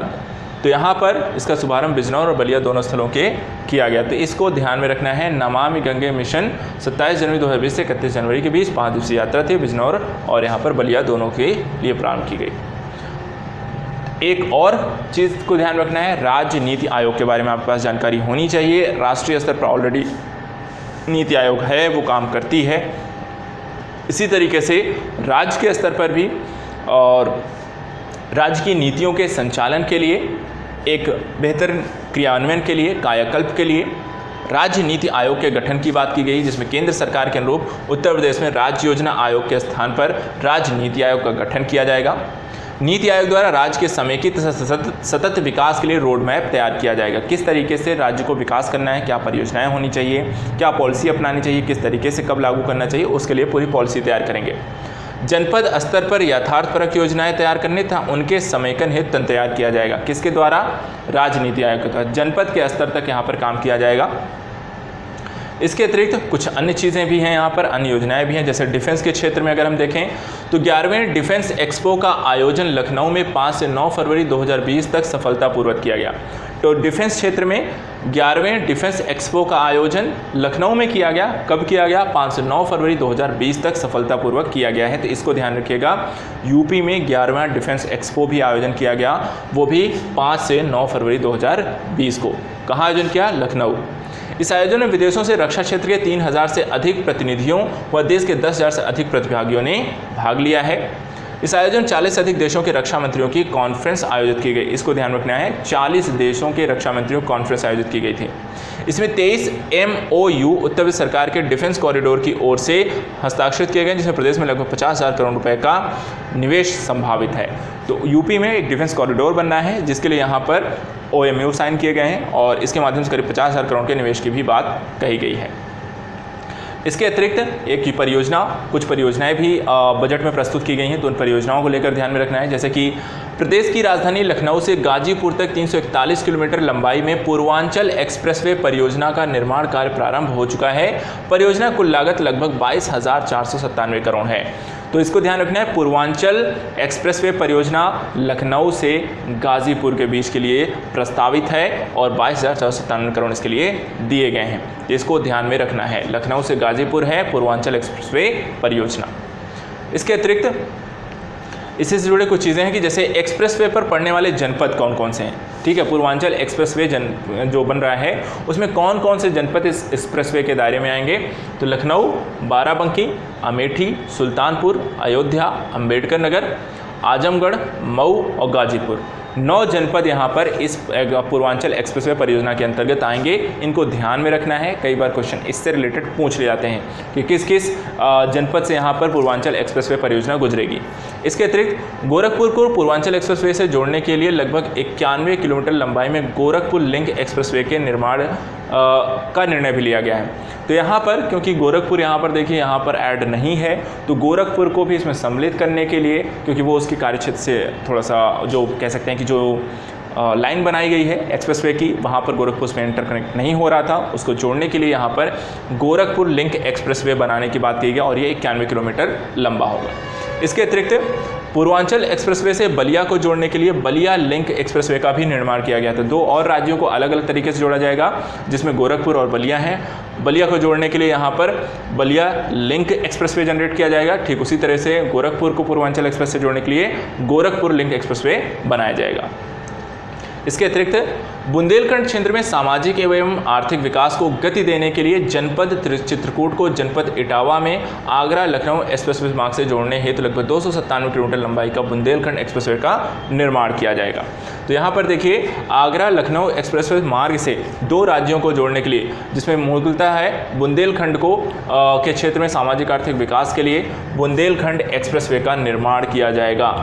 तो यहाँ पर इसका शुभारंभ बिजनौर और बलिया दोनों स्थलों के किया गया। तो इसको ध्यान में रखना है। नमामि गंगे मिशन 27 जनवरी 2020 से 31 जनवरी के बीच 5 दिवसीय यात्रा थी। बिजनौर और यहाँ पर बलिया दोनों के लिए प्रारंभ की गई। एक और चीज़ को ध्यान रखना है, राज्य नीति आयोग के बारे में आपके पास जानकारी होनी चाहिए। राष्ट्रीय स्तर पर ऑलरेडी नीति आयोग है, वो काम करती है। इसी तरीके से राज्य के स्तर पर भी और राज्य की नीतियों के संचालन के लिए, एक बेहतर क्रियान्वयन के लिए, कायाकल्प के लिए राज्य नीति आयोग के गठन की बात की गई, जिसमें केंद्र सरकार के अनुरूप उत्तर प्रदेश में राज्य योजना आयोग के स्थान पर राज्य नीति आयोग का गठन किया जाएगा। नीति आयोग द्वारा राज्य के समेकित सतत विकास के लिए रोड मैप तैयार किया जाएगा। किस तरीके से राज्य को विकास करना है, क्या परियोजनाएं होनी चाहिए, क्या पॉलिसी अपनानी चाहिए, किस तरीके से कब लागू करना चाहिए, उसके लिए पूरी पॉलिसी तैयार करेंगे। जनपद स्तर पर यथार्थपरक योजनाएं तैयार करने तथा उनके समेकन हेतु तैयार किया जाएगा। किसके द्वारा? राज्य नीति आयोग के द्वारा। जनपद के स्तर तक यहाँ पर काम किया जाएगा। इसके अतिरिक्त कुछ अन्य चीज़ें भी हैं, यहाँ पर अन्य योजनाएं भी हैं। जैसे डिफेंस के क्षेत्र में अगर हम देखें तो 11वें डिफेंस एक्सपो का आयोजन लखनऊ में 5 से 9 फरवरी 2020 तक सफलतापूर्वक किया गया। तो डिफेंस क्षेत्र में 11वें डिफेंस एक्सपो का आयोजन लखनऊ में किया गया। कब किया गया? 5 से 9 फरवरी 2020 तक सफलतापूर्वक किया गया है। तो इसको ध्यान रखिएगा। यूपी में 11वां डिफेंस एक्सपो भी आयोजन किया गया, वो भी 5 से 9 फरवरी 2020 को। कहाँ आयोजन किया? लखनऊ। इस आयोजन में विदेशों से रक्षा क्षेत्र के 3000 से अधिक प्रतिनिधियों व देश के 10,000 से अधिक प्रतिभागियों ने भाग लिया है। इस आयोजन 40 से अधिक देशों के रक्षा मंत्रियों की कॉन्फ्रेंस आयोजित की गई। इसको ध्यान रखना है, 40 देशों के रक्षा मंत्रियों की कॉन्फ्रेंस आयोजित की गई थी। इसमें 23 MOU उत्तर प्रदेश सरकार के डिफेंस कॉरिडोर की ओर से हस्ताक्षरित किए गए, जिसमें प्रदेश में लगभग 50,000 करोड़ रुपए का निवेश संभावित है। तो यूपी में एक डिफेंस कॉरिडोर बनना है, जिसके लिए यहाँ पर OMU साइन किए गए हैं और इसके माध्यम से करीब 50,000 करोड़ के निवेश की भी बात कही गई है। इसके अतिरिक्त एक ही परियोजना, कुछ परियोजनाएं भी बजट में प्रस्तुत की गई हैं, तो उन परियोजनाओं को लेकर ध्यान में रखना है। जैसे कि प्रदेश की राजधानी लखनऊ से गाजीपुर तक 341 किलोमीटर लंबाई में पूर्वांचल एक्सप्रेसवे परियोजना का निर्माण कार्य प्रारंभ हो चुका है। परियोजना कुल लागत लगभग 22,497 करोड़ है। तो इसको ध्यान रखना है, पूर्वांचल एक्सप्रेसवे परियोजना लखनऊ से गाजीपुर के बीच के लिए प्रस्तावित है और 22,497 करोड़ इसके लिए दिए गए हैं। इसको ध्यान में रखना है। लखनऊ से गाजीपुर है पूर्वांचल एक्सप्रेसवे परियोजना। इसके अतिरिक्त इससे जुड़े कुछ चीज़ें हैं कि जैसे एक्सप्रेसवे पर पड़ने वाले जनपद कौन कौन से हैं, ठीक है। पूर्वांचल एक्सप्रेसवे जो बन रहा है उसमें कौन कौन से जनपद इस एक्सप्रेसवे के दायरे में आएंगे, तो लखनऊ, बाराबंकी, अमेठी, सुल्तानपुर, अयोध्या, अंबेडकर नगर, आजमगढ़, मऊ और गाजीपुर, 9 जनपद यहाँ पर इस पूर्वांचल एक्सप्रेसवे परियोजना के अंतर्गत आएंगे। इनको ध्यान में रखना है, कई बार क्वेश्चन इससे रिलेटेड पूछ ले जाते हैं कि किस किस जनपद से यहाँ पर पूर्वांचल एक्सप्रेसवे परियोजना गुजरेगी। इसके अतिरिक्त गोरखपुर को पूर्वांचल एक्सप्रेसवे से जोड़ने के लिए लगभग 91 किलोमीटर लंबाई में गोरखपुर लिंक एक्सप्रेसवे के निर्माण का निर्णय भी लिया गया है। तो यहाँ पर क्योंकि गोरखपुर यहाँ पर देखिए यहाँ पर ऐड नहीं है, तो गोरखपुर को भी इसमें सम्मिलित करने के लिए, क्योंकि वो उसकी कार्यक्षेत्र से थोड़ा सा जो कह सकते हैं कि जो लाइन बनाई गई है एक्सप्रेसवे की, वहाँ पर गोरखपुर में इंटरकनेक्ट नहीं हो रहा था, उसको जोड़ने के लिए यहाँ पर गोरखपुर लिंक एक्सप्रेसवे बनाने की बात की गई और ये 91 किलोमीटर लंबा होगा। इसके अतिरिक्त पूर्वांचल एक्सप्रेसवे से बलिया को जोड़ने के लिए बलिया लिंक एक्सप्रेसवे का भी निर्माण किया गया था। 2 और राज्यों को अलग अलग तरीके से जोड़ा जाएगा, जिसमें गोरखपुर और बलिया हैं। बलिया को जोड़ने के लिए यहाँ पर बलिया लिंक एक्सप्रेसवे जनरेट किया जाएगा। ठीक उसी तरह से गोरखपुर को पूर्वांचल एक्सप्रेस से जोड़ने के लिए गोरखपुर लिंक एक्सप्रेसवे बनाया जाएगा। इसके अतिरिक्त बुंदेलखंड क्षेत्र में सामाजिक एवं आर्थिक विकास को गति देने के लिए जनपद चित्रकूट को जनपद इटावा में आगरा लखनऊ एक्सप्रेसवे मार्ग से जोड़ने हेतु लगभग 297 किलोमीटर लंबाई का बुंदेलखंड एक्सप्रेसवे का निर्माण किया जाएगा। तो यहाँ पर देखिए आगरा लखनऊ एक्सप्रेसवे मार्ग से 2 राज्यों को जोड़ने के लिए, जिसमें मूलतः है बुंदेलखंड को के क्षेत्र में सामाजिक आर्थिक विकास के लिए बुंदेलखंड एक्सप्रेसवे का निर्माण किया जाएगा।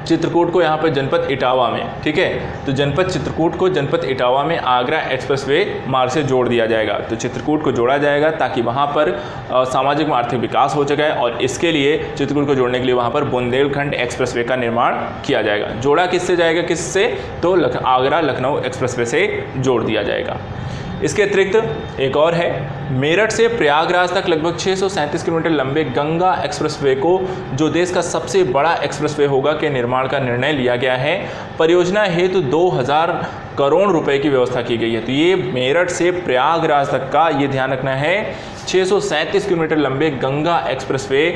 चित्रकूट को यहाँ पर जनपद इटावा में, ठीक है, तो जनपद चित्रकूट को जनपद इटावा में आगरा एक्सप्रेसवे मार्ग से जोड़ दिया जाएगा। तो चित्रकूट को जोड़ा जाएगा ताकि वहाँ पर सामाजिक और आर्थिक विकास हो सके, और इसके लिए चित्रकूट को जोड़ने के लिए वहाँ पर बुंदेलखंड एक्सप्रेसवे का निर्माण किया जाएगा। जोड़ा किससे जाएगा, किससे, तो आगरा लखनऊ एक्सप्रेसवे से जोड़ दिया जाएगा। इसके अतिरिक्त एक और है, मेरठ से प्रयागराज तक लगभग 637 किलोमीटर लंबे गंगा एक्सप्रेसवे को, जो देश का सबसे बड़ा एक्सप्रेसवे होगा, के निर्माण का निर्णय लिया गया है। परियोजना हेतु 2000 करोड़ रुपए की व्यवस्था की गई है। तो ये मेरठ से प्रयागराज तक का, ये ध्यान रखना है, 637 किलोमीटर लंबे गंगा एक्सप्रेसवे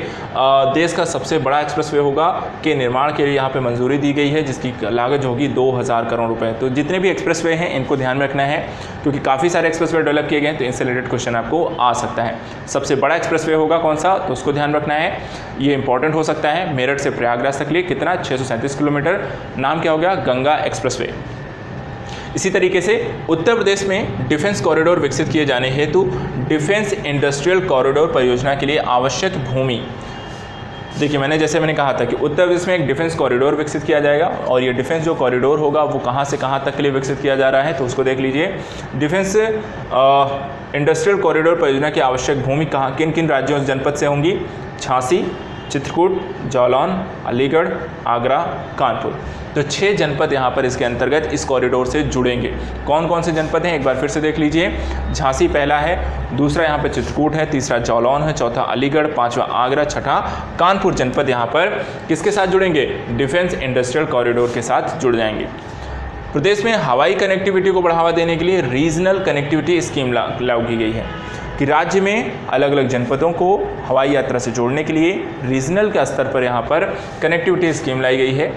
देश का सबसे बड़ा एक्सप्रेसवे होगा, के निर्माण के लिए यहाँ पे मंजूरी दी गई है, जिसकी लागत होगी 2000 करोड़ रुपए। तो जितने भी एक्सप्रेसवे हैं इनको ध्यान में रखना है, क्योंकि काफ़ी सारे एक्सप्रेसवे डेवलप किए गए हैं, तो इनसे रिलेटेड क्वेश्चन आपको आ सकता है। सबसे बड़ा एक्सप्रेसवे होगा कौन सा, तो उसको ध्यान रखना है, ये इंपॉर्टेंट हो सकता है। मेरठ से प्रयागराज तक लिए कितना, 637 किलोमीटर, नाम क्या हो गया, गंगा एक्सप्रेसवे। इसी तरीके से उत्तर प्रदेश में डिफेंस कॉरिडोर विकसित किए जाने हेतु डिफेंस इंडस्ट्रियल कॉरिडोर परियोजना के लिए आवश्यक भूमि, देखिए मैंने कहा था कि उत्तर प्रदेश में एक डिफेंस कॉरिडोर विकसित किया जाएगा, और ये डिफेंस जो कॉरिडोर होगा वो कहाँ से कहाँ तक के लिए विकसित किया जा रहा है, तो उसको देख लीजिए। डिफेंस इंडस्ट्रियल कॉरिडोर परियोजना की आवश्यक भूमि कहाँ, किन किन राज्यों जनपद से होंगी, झांसी, चित्रकूट, जालौन, अलीगढ़, आगरा, कानपुर। तो 6 जनपद यहाँ पर इसके अंतर्गत इस कॉरिडोर से जुड़ेंगे। कौन कौन से जनपद हैं एक बार फिर से देख लीजिए। झांसी पहला है, दूसरा यहाँ पर चित्रकूट है, तीसरा जालौन है, चौथा अलीगढ़, 5वां आगरा, छठा कानपुर जनपद यहाँ पर किसके साथ जुड़ेंगे, डिफेंस इंडस्ट्रियल कॉरिडोर के साथ जुड़ जाएंगे। प्रदेश में हवाई कनेक्टिविटी को बढ़ावा देने के लिए रीजनल कनेक्टिविटी स्कीम लागू की गई है, कि राज्य में अलग अलग जनपदों को हवाई यात्रा से जोड़ने के लिए रीजनल के स्तर पर यहाँ पर कनेक्टिविटी स्कीम लाई गई है।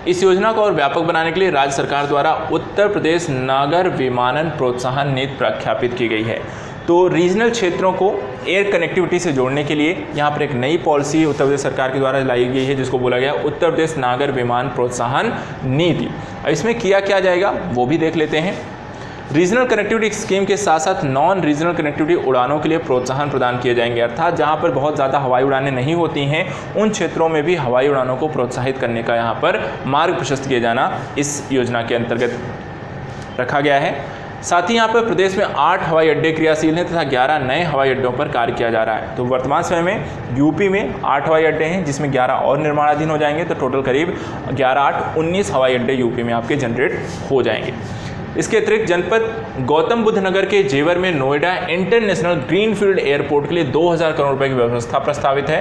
इस योजना को और व्यापक बनाने के लिए राज्य सरकार द्वारा उत्तर प्रदेश नागर विमानन प्रोत्साहन नीति प्रख्यापित की गई है। तो रीजनल क्षेत्रों को एयर कनेक्टिविटी से जोड़ने के लिए यहाँ पर एक नई पॉलिसी उत्तर प्रदेश सरकार के द्वारा लाई गई है, जिसको बोला गया उत्तर प्रदेश नागर विमान प्रोत्साहन नीति। अब इसमें किया क्या जाएगा वो भी देख लेते हैं। रीजनल कनेक्टिविटी स्कीम के साथ साथ नॉन रीजनल कनेक्टिविटी उड़ानों के लिए प्रोत्साहन प्रदान किए जाएंगे, अर्थात जहां पर बहुत ज़्यादा हवाई उड़ानें नहीं होती हैं उन क्षेत्रों में भी हवाई उड़ानों को प्रोत्साहित करने का यहां पर मार्ग प्रशस्त किए जाना इस योजना के अंतर्गत रखा गया है। साथ ही यहाँ पर प्रदेश में 8 हवाई अड्डे क्रियाशील हैं तथा 11 नए हवाई अड्डों पर कार्य किया जा रहा है। तो वर्तमान समय में यूपी में 8 हवाई अड्डे हैं, जिसमें 11 और निर्माणाधीन हो जाएंगे, तो टोटल करीब 11-8-19 हवाई अड्डे यूपी में आपके जनरेट हो जाएंगे। इसके अतिरिक्त जनपद गौतम बुद्ध नगर के जेवर में नोएडा इंटरनेशनल ग्रीनफील्ड एयरपोर्ट के लिए 2000 करोड़ रुपए की व्यवस्था प्रस्तावित है।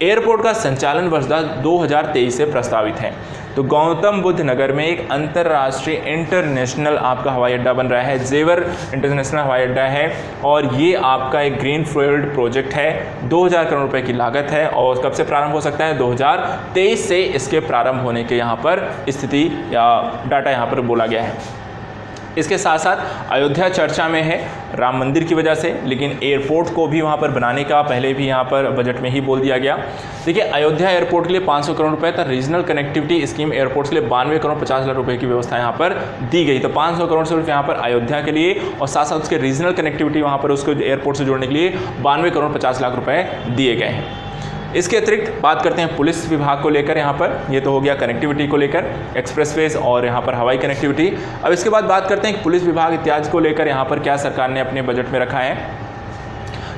एयरपोर्ट का संचालन वर्ष 2023 से प्रस्तावित है। तो तो गौतम बुद्ध नगर में एक अंतर्राष्ट्रीय इंटरनेशनल आपका हवाई अड्डा बन रहा है, जेवर इंटरनेशनल हवाई अड्डा है, और ये आपका एक ग्रीन फील्ड प्रोजेक्ट है। 2000 करोड़ रुपए की लागत है और कब से प्रारंभ हो सकता है? 2023 से इसके प्रारंभ होने के यहाँ पर स्थिति या डाटा यहाँ पर बोला गया है। इसके साथ साथ अयोध्या चर्चा में है राम मंदिर की वजह से, लेकिन एयरपोर्ट को भी वहाँ पर बनाने का पहले भी यहाँ पर बजट में ही बोल दिया गया। देखिए, अयोध्या एयरपोर्ट के लिए 500 करोड़ रुपए था, रीजनल कनेक्टिविटी स्कीम एयरपोर्ट के लिए 92 करोड़ 50 लाख रुपए की व्यवस्था यहाँ पर दी गई। तो 500 करोड़ से यहाँ पर अयोध्या के लिए और साथ साथ उसके रीजनल कनेक्टिविटी वहाँ पर उसको एयरपोर्ट से जोड़ने के लिए 92 करोड़ 50 लाख रुपए दिए गए हैं। इसके अतिरिक्त बात करते हैं पुलिस विभाग को लेकर। यहाँ पर ये तो हो गया कनेक्टिविटी को लेकर, एक्सप्रेसवेज और यहाँ पर हवाई कनेक्टिविटी। अब इसके बाद बात करते हैं कि पुलिस विभाग इत्यादि को लेकर यहाँ पर क्या सरकार ने अपने बजट में रखा है।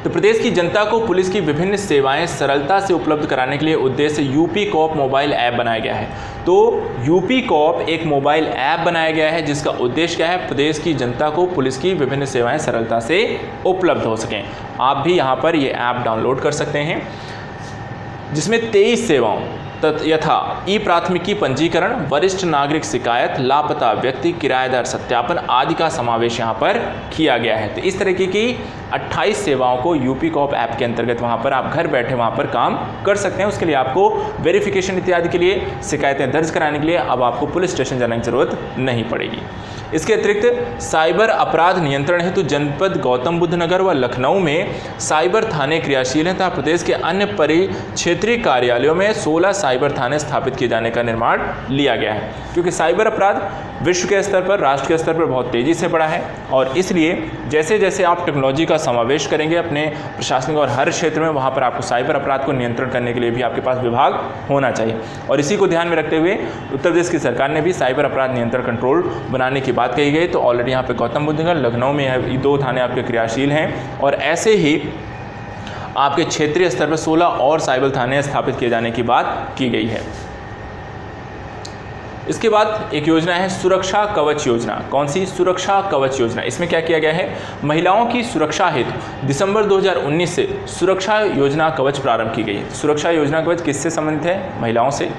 तो प्रदेश की जनता को पुलिस की विभिन्न सेवाएं सरलता से उपलब्ध कराने के लिए उद्देश्य यूपी कॉप मोबाइल ऐप बनाया गया है। तो यूपी कॉप एक मोबाइल ऐप बनाया गया है जिसका उद्देश्य क्या है? प्रदेश की जनता को पुलिस की विभिन्न सेवाएं सरलता से उपलब्ध हो सकें। आप भी यहाँ पर ये ऐप डाउनलोड कर सकते हैं, जिसमें 23 सेवाओं यथा ई प्राथमिकी पंजीकरण, वरिष्ठ नागरिक शिकायत, लापता व्यक्ति, किराएदार सत्यापन आदि का समावेश यहाँ पर किया गया है। तो इस तरीके की 28 सेवाओं को यूपी कॉप ऐप के अंतर्गत वहाँ पर आप घर बैठे वहाँ पर काम कर सकते हैं। उसके लिए आपको वेरिफिकेशन इत्यादि के लिए, शिकायतें दर्ज कराने के लिए अब आपको पुलिस स्टेशन जाने की जरूरत नहीं पड़ेगी। इसके अतिरिक्त साइबर अपराध नियंत्रण हेतु जनपद गौतम बुद्ध नगर व लखनऊ में साइबर थाने क्रियाशील हैं तथा प्रदेश के अन्य परिक्षेत्रीय कार्यालयों में 16 साइबर थाने स्थापित किए जाने का निर्माण लिया गया है, क्योंकि साइबर अपराध विश्व के स्तर पर, राष्ट्र के स्तर पर बहुत तेज़ी से बढ़ा है और इसलिए जैसे जैसे आप टेक्नोलॉजी का समावेश करेंगे अपने प्रशासनिक और हर क्षेत्र में, वहाँ पर आपको साइबर अपराध को नियंत्रण करने के लिए भी आपके पास विभाग होना चाहिए। और इसी को ध्यान में रखते हुए उत्तर प्रदेश की सरकार ने भी साइबर अपराध नियंत्रण कंट्रोल बनाने की बात कही गई। तो ऑलरेडी यहाँ पे गौतम बुद्ध नगर, लखनऊ में ये 2 थाने आपके क्रियाशील हैं और ऐसे ही आपके क्षेत्रीय स्तर पर 16 और साइबर थाने स्थापित किए जाने की बात की गई है। इसके बाद एक योजना है सुरक्षा कवच योजना। कौन सी? सुरक्षा कवच योजना। इसमें क्या किया गया है? महिलाओं की सुरक्षा हेतु दिसंबर 2019 से सुरक्षा योजना कवच प्रारंभ की गई है। सुरक्षा योजना कवच किससे संबंधित है? महिलाओं से।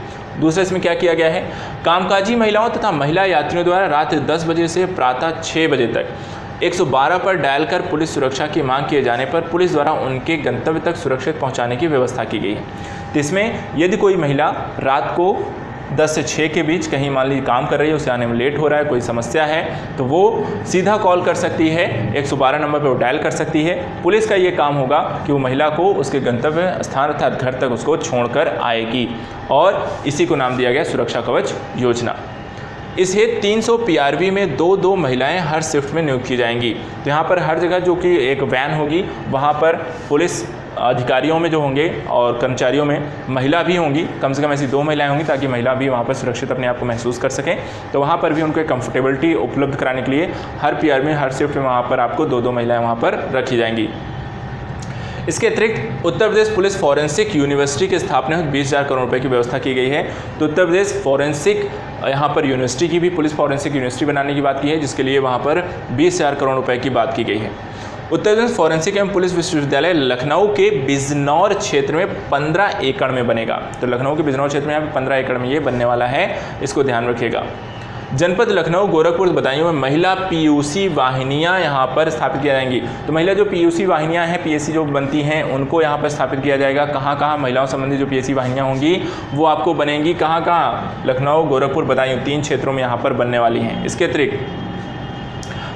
दूसरा इसमें क्या किया गया है? कामकाजी महिलाओं तथा महिला यात्रियों द्वारा रात्रि 10 बजे से प्रातः 6 बजे तक 112 पर डायल कर पुलिस सुरक्षा की मांग किए जाने पर पुलिस द्वारा उनके गंतव्य तक सुरक्षित पहुंचाने की व्यवस्था की गई है। तो इसमें यदि कोई महिला रात को 10 से 6 के बीच कहीं मान लीजिए काम कर रही है, उसे आने में लेट हो रहा है, कोई समस्या है, तो वो सीधा कॉल कर सकती है, 112 नंबर पर वो डायल कर सकती है। पुलिस का ये काम होगा कि वो महिला को उसके गंतव्य स्थान अर्थात घर तक उसको छोड़कर आएगी और इसी को नाम दिया गया सुरक्षा कवच योजना। इस हेतु 300 PRV में 2 महिलाएं हर शिफ्ट में नियुक्त की जाएंगी। तो यहाँ पर हर जगह जो कि एक वैन होगी, वहाँ पर पुलिस अधिकारियों में जो होंगे और कर्मचारियों में महिला भी होंगी, कम से कम ऐसी 2 महिलाएं होंगी ताकि महिला भी वहाँ पर सुरक्षित अपने आप को महसूस कर सकें। तो वहाँ पर भी उनको एक कंफर्टेबिलिटी उपलब्ध कराने के लिए हर PRV में, हर शिफ्ट में वहाँ पर आपको 2 महिलाएँ वहाँ पर रखी जाएंगी। इसके अतिरिक्त Uttar Pradesh police forensic university की स्थापना हेतु 20,000 करोड़ रुपए की व्यवस्था की गई है। तो उत्तर प्रदेश फॉरेंसिक यहाँ पर यूनिवर्सिटी की भी, पुलिस फॉरेंसिक यूनिवर्सिटी बनाने की बात की है, जिसके लिए वहाँ पर 20,000 करोड़ रुपए की बात की गई है। उत्तर प्रदेश फॉरेंसिक एवं पुलिस विश्वविद्यालय लखनऊ के बिजनौर क्षेत्र में 15 एकड़ में बनेगा। तो लखनऊ के बिजनौर क्षेत्र में यहाँ पर 15 एकड़ में ये बनने वाला है, इसको ध्यान रखिएगा। जनपद लखनऊ, गोरखपुर, बदायूं में महिला PUC वाहिनियां यहाँ पर स्थापित किया जाएंगी। तो महिला जो PUC वाहिनियां हैं, PSC जो बनती हैं, उनको यहाँ पर स्थापित किया जाएगा। कहाँ कहाँ महिलाओं संबंधी जो PSC वाहिनियां होंगी वो आपको बनेंगी, कहाँ कहाँ? लखनऊ, गोरखपुर, बदायूं, 3 क्षेत्रों में यहाँ पर बनने वाली हैं। इसके अतिरिक्त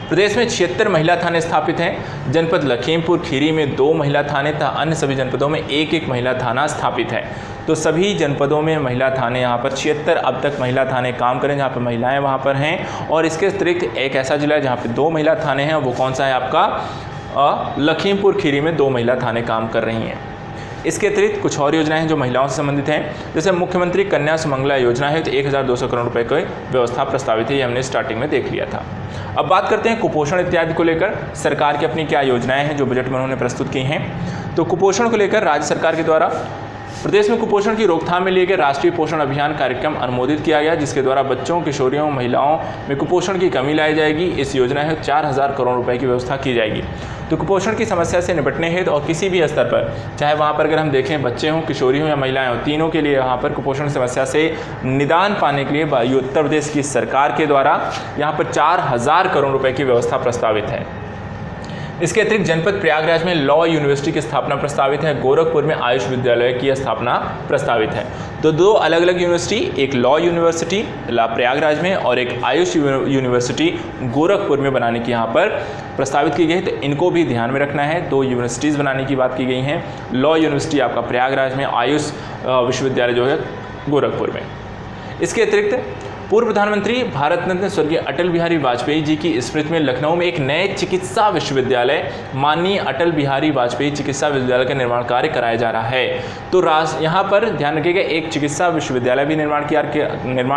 प्रदेश में 76 महिला थाने स्थापित हैं। जनपद लखीमपुर खीरी में 2 महिला थाने तथा अन्य सभी जनपदों में 1 महिला थाना स्थापित है। तो सभी जनपदों में महिला थाने यहाँ पर 76 अब तक महिला थाने काम करें जहाँ पर महिलाएं वहाँ पर हैं। और इसके अतिरिक्त एक ऐसा जिला है जहाँ पे 2 महिला थाने हैं, वो कौन सा है आपका? लखीमपुर खीरी में 2 महिला थाने काम कर रही हैं। इसके अतिरिक्त कुछ और योजनाएं हैं जो महिलाओं से संबंधित हैं, जैसे मुख्यमंत्री कन्या सुमंगला योजना है, तो 1,200 करोड़ रुपए की व्यवस्था प्रस्तावित है, ये हमने स्टार्टिंग में देख लिया था। अब बात करते हैं कुपोषण इत्यादि को लेकर सरकार की अपनी क्या योजनाएं हैं जो बजट में उन्होंने प्रस्तुत की हैं। तो कुपोषण को लेकर राज्य सरकार के द्वारा प्रदेश में कुपोषण की रोकथाम में लिए गए राष्ट्रीय पोषण अभियान कार्यक्रम अनुमोदित किया गया, जिसके द्वारा बच्चों, किशोरियों, महिलाओं में कुपोषण की कमी लाई जाएगी। इस योजना में 4000 करोड़ रुपए की व्यवस्था की जाएगी। तो कुपोषण की समस्या से निपटने हेतु और किसी भी स्तर पर, चाहे वहाँ पर अगर हम देखें बच्चे हों, किशोरी हों या महिलाएं हों, तीनों के लिए यहाँ पर कुपोषण समस्या से निदान पाने के लिए उत्तर प्रदेश की सरकार के द्वारा यहाँ पर 4000 करोड़ रुपए की व्यवस्था प्रस्तावित है। इसके अतिरिक्त जनपद प्रयागराज में लॉ यूनिवर्सिटी की स्थापना प्रस्तावित है। गोरखपुर में आयुष विद्यालय की स्थापना प्रस्तावित है। तो दो अलग अलग यूनिवर्सिटी, एक लॉ यूनिवर्सिटी प्रयागराज में और एक आयुष यूनिवर्सिटी गोरखपुर में बनाने की यहाँ पर प्रस्तावित की गई है। तो इनको भी ध्यान में रखना है। दो यूनिवर्सिटीज़ बनाने की बात की गई हैं। लॉ यूनिवर्सिटी आपका प्रयागराज में, आयुष विश्वविद्यालय जो है गोरखपुर में। इसके अतिरिक्त पूर्व प्रधानमंत्री भारत रत्न स्वर्गीय अटल बिहारी वाजपेयी जी की स्मृति में लखनऊ में एक नए चिकित्सा विश्वविद्यालय, माननीय अटल बिहारी वाजपेयी चिकित्सा विश्वविद्यालय का निर्माण कार्य कराया जा रहा है। तो यहाँ पर ध्यान रखिएगा, एक चिकित्सा विश्वविद्यालय भी निर्माण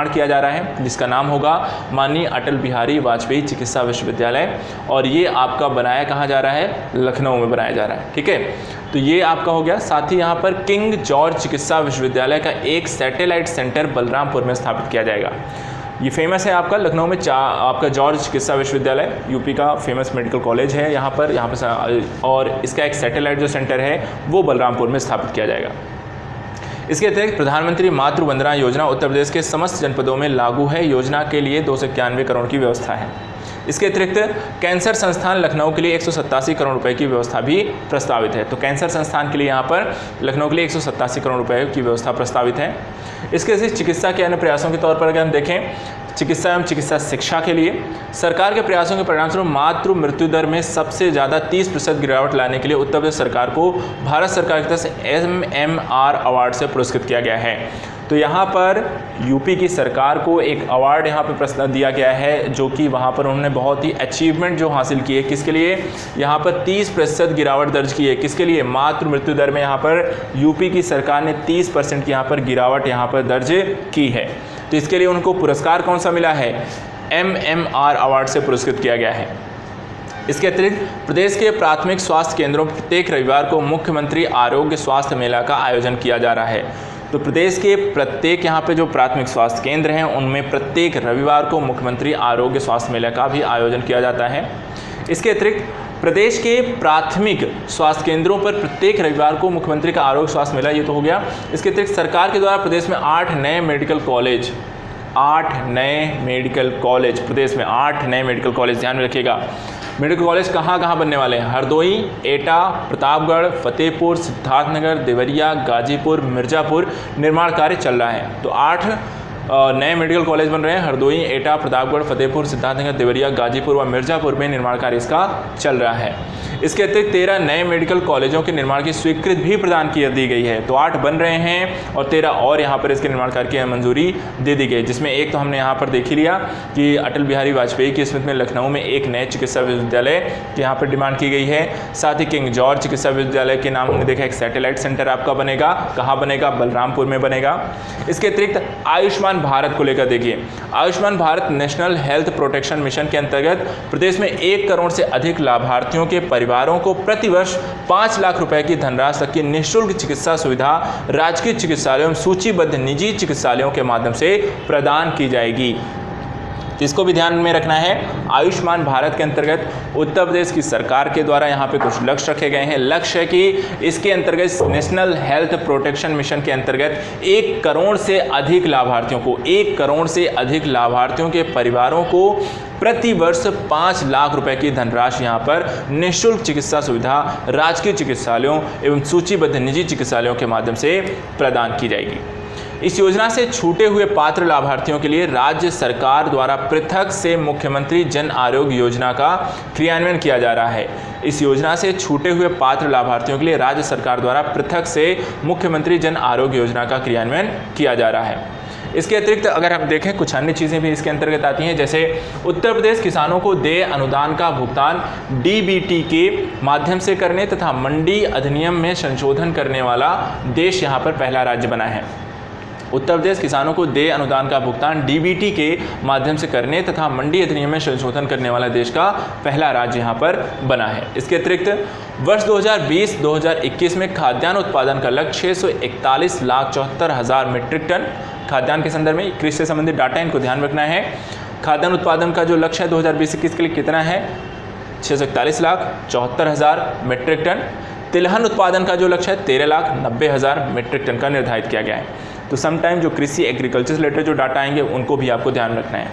किया जा रहा है, जिसका नाम होगा माननीय अटल बिहारी वाजपेयी चिकित्सा विश्वविद्यालय, और ये आपका बनाया कहाँ जा रहा है? लखनऊ में बनाया जा रहा है। ठीक है, तो ये आपका हो गया। साथ ही यहाँ पर किंग जॉर्ज चिकित्सा विश्वविद्यालय का एक सैटेलाइट सेंटर बलरामपुर में स्थापित किया जाएगा। ये फेमस है आपका लखनऊ में आपका जॉर्ज चिकित्सा विश्वविद्यालय, यूपी का फेमस मेडिकल कॉलेज है यहाँ पर और इसका एक सैटेलाइट जो सेंटर है वो बलरामपुर में स्थापित किया जाएगा। इसके अतिरिक्त प्रधानमंत्री मातृ वंदना योजना उत्तर प्रदेश के समस्त जनपदों में लागू है। योजना के लिए 291 करोड़ की व्यवस्था है। इसके अतिरिक्त कैंसर संस्थान लखनऊ के लिए 187 करोड़ रुपए की व्यवस्था भी प्रस्तावित है। तो कैंसर संस्थान के लिए यहाँ पर लखनऊ के लिए 187 करोड़ रुपए की व्यवस्था प्रस्तावित है। इसके अतिरिक्त चिकित्सा के अन्य प्रयासों के तौर पर अगर हम देखें, चिकित्सा एवं चिकित्सा शिक्षा के लिए सरकार के प्रयासों के परिणामस्वरूप मातृ मृत्यु दर में सबसे ज़्यादा 30% गिरावट लाने के लिए उत्तर प्रदेश सरकार को भारत सरकार की तरफ से MMR अवार्ड से पुरस्कृत किया गया है। तो यहाँ पर यूपी की सरकार को एक अवार्ड यहाँ पर दिया गया है, जो कि वहाँ पर उन्होंने बहुत ही अचीवमेंट जो हासिल की है। किसके लिए? यहाँ पर 30% गिरावट दर्ज की है। किसके लिए? मातृ मृत्यु दर में यहाँ पर यूपी की सरकार ने 30% की यहाँ पर गिरावट यहाँ पर दर्ज की है। तो इसके लिए उनको पुरस्कार कौन सा मिला है? MMR अवार्ड से पुरस्कृत किया गया है। इसके अतिरिक्त प्रदेश के प्राथमिक स्वास्थ्य केंद्रों में प्रत्येक रविवार को मुख्यमंत्री आरोग्य स्वास्थ्य मेला का आयोजन किया जा रहा है। तो प्रदेश के प्रत्येक यहाँ पे जो प्राथमिक स्वास्थ्य केंद्र हैं उनमें प्रत्येक रविवार को मुख्यमंत्री आरोग्य स्वास्थ्य मेला का भी आयोजन किया जाता है। इसके अतिरिक्त प्रदेश के प्राथमिक स्वास्थ्य केंद्रों पर प्रत्येक रविवार को मुख्यमंत्री का आरोग्य स्वास्थ्य मेला, ये तो हो गया। इसके अतिरिक्त सरकार के द्वारा प्रदेश में 8 नए मेडिकल कॉलेज प्रदेश में 8 नए मेडिकल कॉलेज, ध्यान में रखिएगा। मेडिकल कॉलेज कहाँ कहाँ बनने वाले हैं? हरदोई, एटा, प्रतापगढ़, फतेहपुर, सिद्धार्थनगर, देवरिया, गाजीपुर, मिर्ज़ापुर निर्माण कार्य चल रहा है। तो 8 नए मेडिकल कॉलेज बन रहे हैं। हरदोई, एटा, प्रतापगढ़, फतेहपुर, सिद्धार्थनगर, देवरिया, गाजीपुर व मिर्ज़ापुर में निर्माण कार्य इसका चल रहा है। इसके अतिरिक्त 13 नए मेडिकल कॉलेजों के निर्माण की स्वीकृति भी प्रदान दी गई है। तो 8 बन रहे हैं और 13 और यहाँ पर इसके निर्माण कार्य की मंजूरी दे दी गई, जिसमें एक तो हमने यहाँ पर देख ही लिया कि अटल बिहारी वाजपेयी की स्मृति में लखनऊ में एक नए चिकित्सा विश्वविद्यालय की यहाँ पर डिमांड की गई है। साथ ही किंग जॉर्ज चिकित्सा विश्वविद्यालय के नाम हमने देखा एक सैटेलाइट सेंटर आपका बनेगा। कहाँ बनेगा? बलरामपुर में बनेगा। इसके अतिरिक्त आयुष्मान भारत को लेकर देखिए, Ayushman Bharat national health protection mission के अंतर्गत प्रदेश में 1 करोड़ से अधिक लाभार्थियों के परिवारों को प्रतिवर्ष 5 लाख रुपए की धनराशि तक की निःशुल्क चिकित्सा सुविधा राजकीय चिकित्सालयों एवं सूचीबद्ध निजी चिकित्सालयों के माध्यम से प्रदान की जाएगी। तो इसको भी ध्यान में रखना है। आयुष्मान भारत के अंतर्गत उत्तर प्रदेश की सरकार के द्वारा यहाँ पे कुछ लक्ष्य रखे गए हैं। लक्ष्य है कि इसके अंतर्गत नेशनल हेल्थ प्रोटेक्शन मिशन के अंतर्गत 1 करोड़ से अधिक लाभार्थियों के परिवारों को प्रति वर्ष 5 लाख रुपए की धनराशि यहाँ पर निःशुल्क चिकित्सा सुविधा राजकीय चिकित्सालयों एवं सूचीबद्ध निजी चिकित्सालयों के माध्यम से प्रदान की जाएगी। इस योजना से छूटे हुए पात्र लाभार्थियों के लिए राज्य सरकार द्वारा पृथक से मुख्यमंत्री जन आरोग्य योजना का क्रियान्वयन किया जा रहा है। इस योजना से छूटे हुए पात्र लाभार्थियों के लिए राज्य सरकार द्वारा पृथक से मुख्यमंत्री जन आरोग्य योजना का क्रियान्वयन किया जा रहा है। इसके अतिरिक्त अगर हम देखें कुछ अन्य चीज़ें भी इसके अंतर्गत आती हैं, जैसे उत्तर प्रदेश किसानों को देय अनुदान का भुगतान DBT के माध्यम से करने तथा मंडी अधिनियम में संशोधन करने वाला देश यहाँ पर पहला राज्य बना है। उत्तर प्रदेश किसानों को देय अनुदान का भुगतान डीबीटी के माध्यम से करने तथा मंडी अधिनियम में संशोधन करने वाला देश का पहला राज्य यहाँ पर बना है। इसके अतिरिक्त वर्ष 2020-2021 में खाद्यान्न उत्पादन का लक्ष्य 641,74,000 मीट्रिक टन। खाद्यान्न के संदर्भ में कृषि से संबंधित डाटा इनको ध्यान रखना है। खाद्यान्न उत्पादन का जो लक्ष्य है 2020-21 के लिए कितना है? 641,74,000 मीट्रिक टन। तिलहन उत्पादन का जो लक्ष्य है 13,90,000 मीट्रिक टन का निर्धारित किया गया है। तो समटाइम जो कृषि एग्रीकल्चर से रिलेटेड जो डाटा आएंगे उनको भी आपको ध्यान रखना है।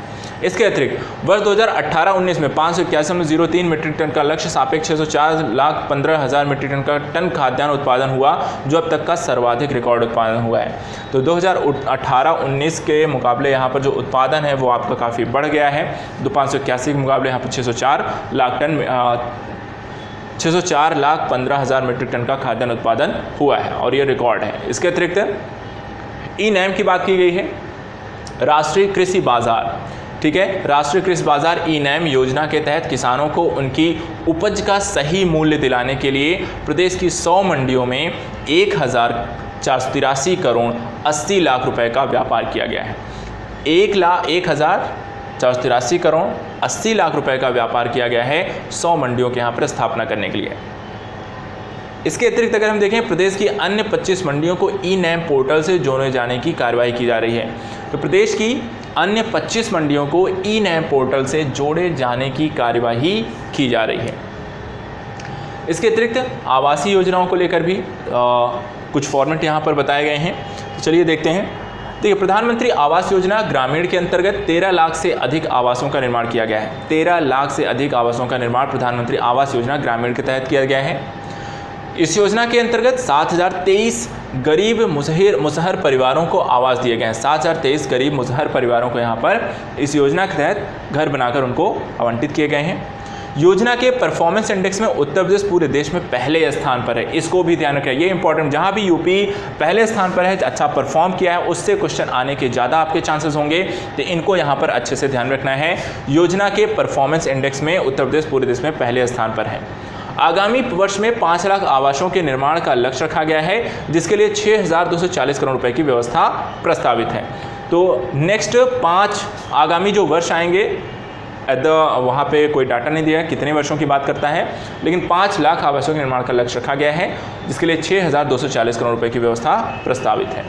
इसके अतिरिक्त वर्ष 2018-19 में 581.03 मीट्रिक टन का लक्ष्य सापेक्ष 604,15,000 मीट्रिक टन का खाद्यान्न उत्पादन हुआ, जो अब तक का सर्वाधिक रिकॉर्ड उत्पादन हुआ है। तो 2018-19 के मुकाबले यहाँ पर जो उत्पादन है वो आपका काफ़ी बढ़ गया है। 581 के मुकाबले यहाँ पर 604,15,000 मीट्रिक टन का खाद्यान्न उत्पादन हुआ है और ये रिकॉर्ड है। इसके अतिरिक्त ई-नैम की बात की गई है, राष्ट्रीय कृषि बाजार, ठीक है। राष्ट्रीय कृषि बाजार ई-नैम योजना के तहत किसानों को उनकी उपज का सही मूल्य दिलाने के लिए प्रदेश की 100 मंडियों में 1,483 करोड़ 80 लाख रुपए का व्यापार किया गया है। 1,483 करोड़ 80 लाख रुपए का व्यापार किया गया है 100 मंडियों के यहाँ पर स्थापना करने के लिए। इसके अतिरिक्त अगर हम देखें, प्रदेश की अन्य 25 मंडियों को ई-नैम पोर्टल से जोड़े जाने की कार्रवाई की जा रही है। तो प्रदेश की अन्य 25 मंडियों को ई-नैम पोर्टल से जोड़े जाने की कार्यवाही की जा रही है। इसके अतिरिक्त आवासीय योजनाओं को लेकर भी कुछ फॉर्मेट यहाँ पर बताए गए हैं। तो चलिए देखते हैं। देखिए, प्रधानमंत्री आवास योजना ग्रामीण के अंतर्गत 13 लाख से अधिक आवासों का निर्माण किया गया है। 13 लाख से अधिक आवासों का निर्माण प्रधानमंत्री आवास योजना ग्रामीण के तहत किया गया है। इस योजना के अंतर्गत 7,023 गरीब मुसहर परिवारों को आवास दिए गए हैं। 7,023 गरीब मुसहर परिवारों को यहाँ पर इस योजना के तहत घर बनाकर उनको आवंटित किए गए हैं। योजना के परफॉर्मेंस इंडेक्स में उत्तर प्रदेश पूरे देश में पहले स्थान पर है। इसको भी ध्यान रखें, ये इंपॉर्टेंट। जहाँ भी यूपी पहले स्थान पर है, अच्छा परफॉर्म किया है, उससे क्वेश्चन आने के ज़्यादा आपके चांसेस होंगे, तो इनको यहाँ पर अच्छे से ध्यान रखना है। योजना के परफॉर्मेंस इंडेक्स में उत्तर प्रदेश पूरे देश में पहले स्थान पर है। आगामी वर्ष में 5 लाख आवासों के निर्माण का लक्ष्य रखा गया है, जिसके लिए 6,240 करोड़ रुपए की व्यवस्था प्रस्तावित है। तो नेक्स्ट 5 आगामी जो वर्ष आएंगे, वहाँ पे कोई डाटा नहीं दिया है कितने वर्षों की बात करता है, लेकिन 5 लाख आवासों के निर्माण का लक्ष्य रखा गया है, जिसके लिए 6,240 करोड़ रुपए की व्यवस्था प्रस्तावित है।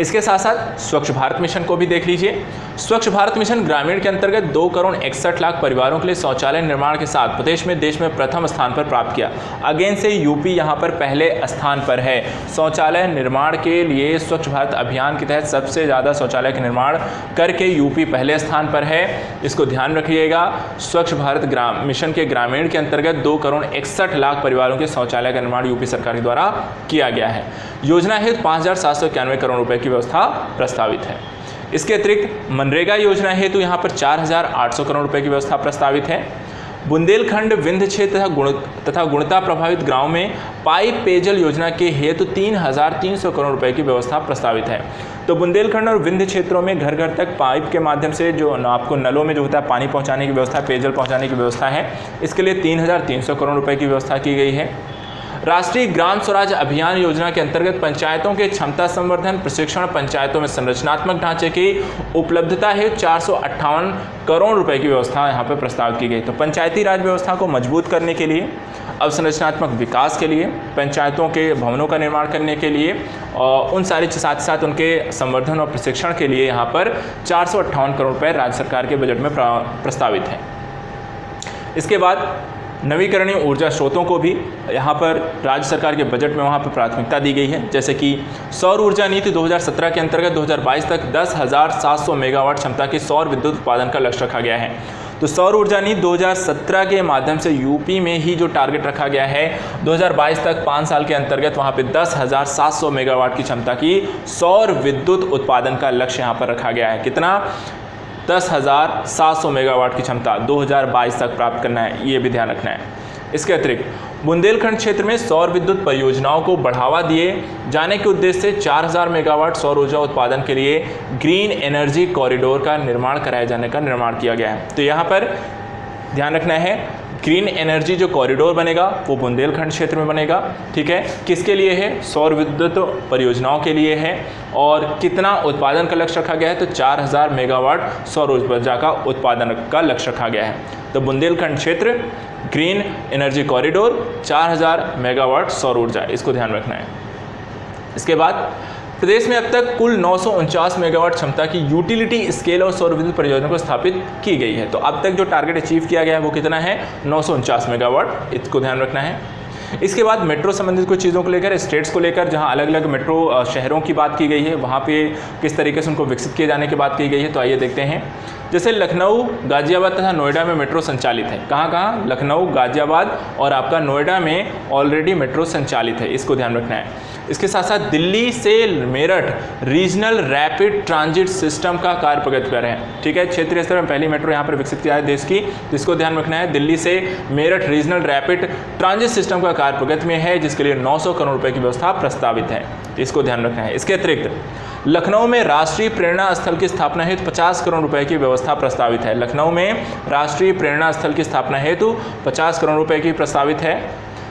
इसके साथ साथ स्वच्छ भारत मिशन को भी देख लीजिए। स्वच्छ भारत मिशन ग्रामीण के अंतर्गत 2 करोड़ 61 लाख परिवारों के लिए शौचालय निर्माण के साथ प्रदेश में देश में प्रथम स्थान पर प्राप्त किया। अगेन से यूपी यहाँ पर पहले स्थान पर है। शौचालय निर्माण के लिए स्वच्छ भारत अभियान के तहत सबसे ज़्यादा शौचालय का निर्माण करके यूपी पहले स्थान पर है। इसको ध्यान रखिएगा। स्वच्छ भारत मिशन के ग्रामीण के अंतर्गत 2 करोड़ 61 लाख परिवारों के शौचालय का निर्माण यूपी सरकार के द्वारा किया गया है। योजना हेतु 5,791 करोड़ रुपए की व्यवस्था प्रस्तावित है। इसके अतिरिक्त मनरेगा योजना हेतु यहाँ पर 4,800 करोड़ रुपए की व्यवस्था प्रस्तावित है। बुंदेलखंड विंध्य क्षेत्र तथा गुणता प्रभावित गांव में पाइप पेयजल योजना के हेतु 3,300 करोड़ रुपए की व्यवस्था प्रस्तावित है। तो बुंदेलखंड और विंध्य क्षेत्रों में घर घर तक पाइप के माध्यम से जो आपको नलों में जो होता है पानी पहुंचाने की व्यवस्था, पेयजल पहुंचाने की व्यवस्था है, इसके लिए 3,300 करोड़ रुपए की व्यवस्था की गई है। राष्ट्रीय ग्राम स्वराज अभियान योजना के अंतर्गत पंचायतों के क्षमता संवर्धन प्रशिक्षण, पंचायतों में संरचनात्मक ढांचे की उपलब्धता है 458 करोड़ रुपए की व्यवस्था यहाँ पर प्रस्तावित की गई। तो पंचायती राज व्यवस्था को मजबूत करने के लिए, अवसंरचनात्मक विकास के लिए, पंचायतों के भवनों का निर्माण करने के लिए और उन सारे साथ साथ उनके संवर्धन और प्रशिक्षण के लिए यहाँ पर 458 करोड़ रुपये राज्य सरकार के बजट में प्रस्तावित है। इसके बाद नवीकरणीय ऊर्जा स्रोतों को भी यहाँ पर राज्य सरकार के बजट में वहाँ पर प्राथमिकता दी गई है। जैसे कि सौर ऊर्जा नीति 2017 के अंतर्गत 2022 तक 10,700 मेगावाट क्षमता के सौर विद्युत उत्पादन का लक्ष्य रखा गया है। तो सौर ऊर्जा नीति 2017 के माध्यम से यूपी में ही जो टारगेट रखा गया है 2022 तक 5 साल के अंतर्गत वहाँ पे 10,700 मेगावाट की क्षमता की सौर विद्युत उत्पादन का लक्ष्य यहाँ पर रखा गया है। कितना? 10,700 मेगावाट की क्षमता 2022 तक प्राप्त करना है, ये भी ध्यान रखना है। इसके अतिरिक्त बुंदेलखंड क्षेत्र में सौर विद्युत परियोजनाओं को बढ़ावा दिए जाने के उद्देश्य से 4,000 मेगावाट सौर ऊर्जा उत्पादन के लिए ग्रीन एनर्जी कॉरिडोर का निर्माण कराए जाने का निर्माण किया गया है। तो यहाँ पर ध्यान रखना है, ग्रीन एनर्जी जो कॉरिडोर बनेगा वो बुंदेलखंड क्षेत्र में बनेगा, ठीक है। किसके लिए है? सौर विद्युत परियोजनाओं के लिए है। और कितना उत्पादन का लक्ष्य रखा गया है? तो 4000 मेगावाट सौर ऊर्जा का उत्पादन का लक्ष्य रखा गया है। तो बुंदेलखंड क्षेत्र, ग्रीन एनर्जी कॉरिडोर, 4000 मेगावाट सौर ऊर्जा, इसको ध्यान रखना है। इसके बाद प्रदेश में अब तक कुल 949 मेगावाट क्षमता की यूटिलिटी स्केल और सौर विद्युत परियोजना को स्थापित की गई है। तो अब तक जो टारगेट अचीव किया गया है वो कितना है? 949 मेगावाट, इसको ध्यान रखना है। इसके बाद मेट्रो संबंधित कुछ चीज़ों को लेकर, स्टेट्स को लेकर, जहां अलग अलग मेट्रो शहरों की बात की गई है, वहां पे किस तरीके से उनको विकसित किए जाने की बात की गई है। तो आइए देखते हैं। जैसे लखनऊ, गाजियाबाद तथा नोएडा में मेट्रो संचालित है। कहाँ कहाँ? लखनऊ, गाजियाबाद और आपका नोएडा में ऑलरेडी मेट्रो संचालित है, इसको ध्यान रखना है। इसके साथ साथ दिल्ली से Meerut regional rapid transit system का कार्य प्रगति पर है, ठीक है। क्षेत्रीय स्तर में पहली मेट्रो यहाँ पर विकसित किया है देश की, जिसको ध्यान रखना है। दिल्ली से Meerut regional rapid transit system का कार्य प्रगति में है, जिसके लिए 900 करोड़ रुपए की व्यवस्था प्रस्तावित है, इसको ध्यान रखना है। इसके अतिरिक्त लखनऊ में राष्ट्रीय प्रेरणा स्थल की स्थापना हेतु 50 करोड़ रुपए की व्यवस्था प्रस्तावित है। लखनऊ में राष्ट्रीय प्रेरणा स्थल की स्थापना हेतु 50 करोड़ रुपए की प्रस्तावित है।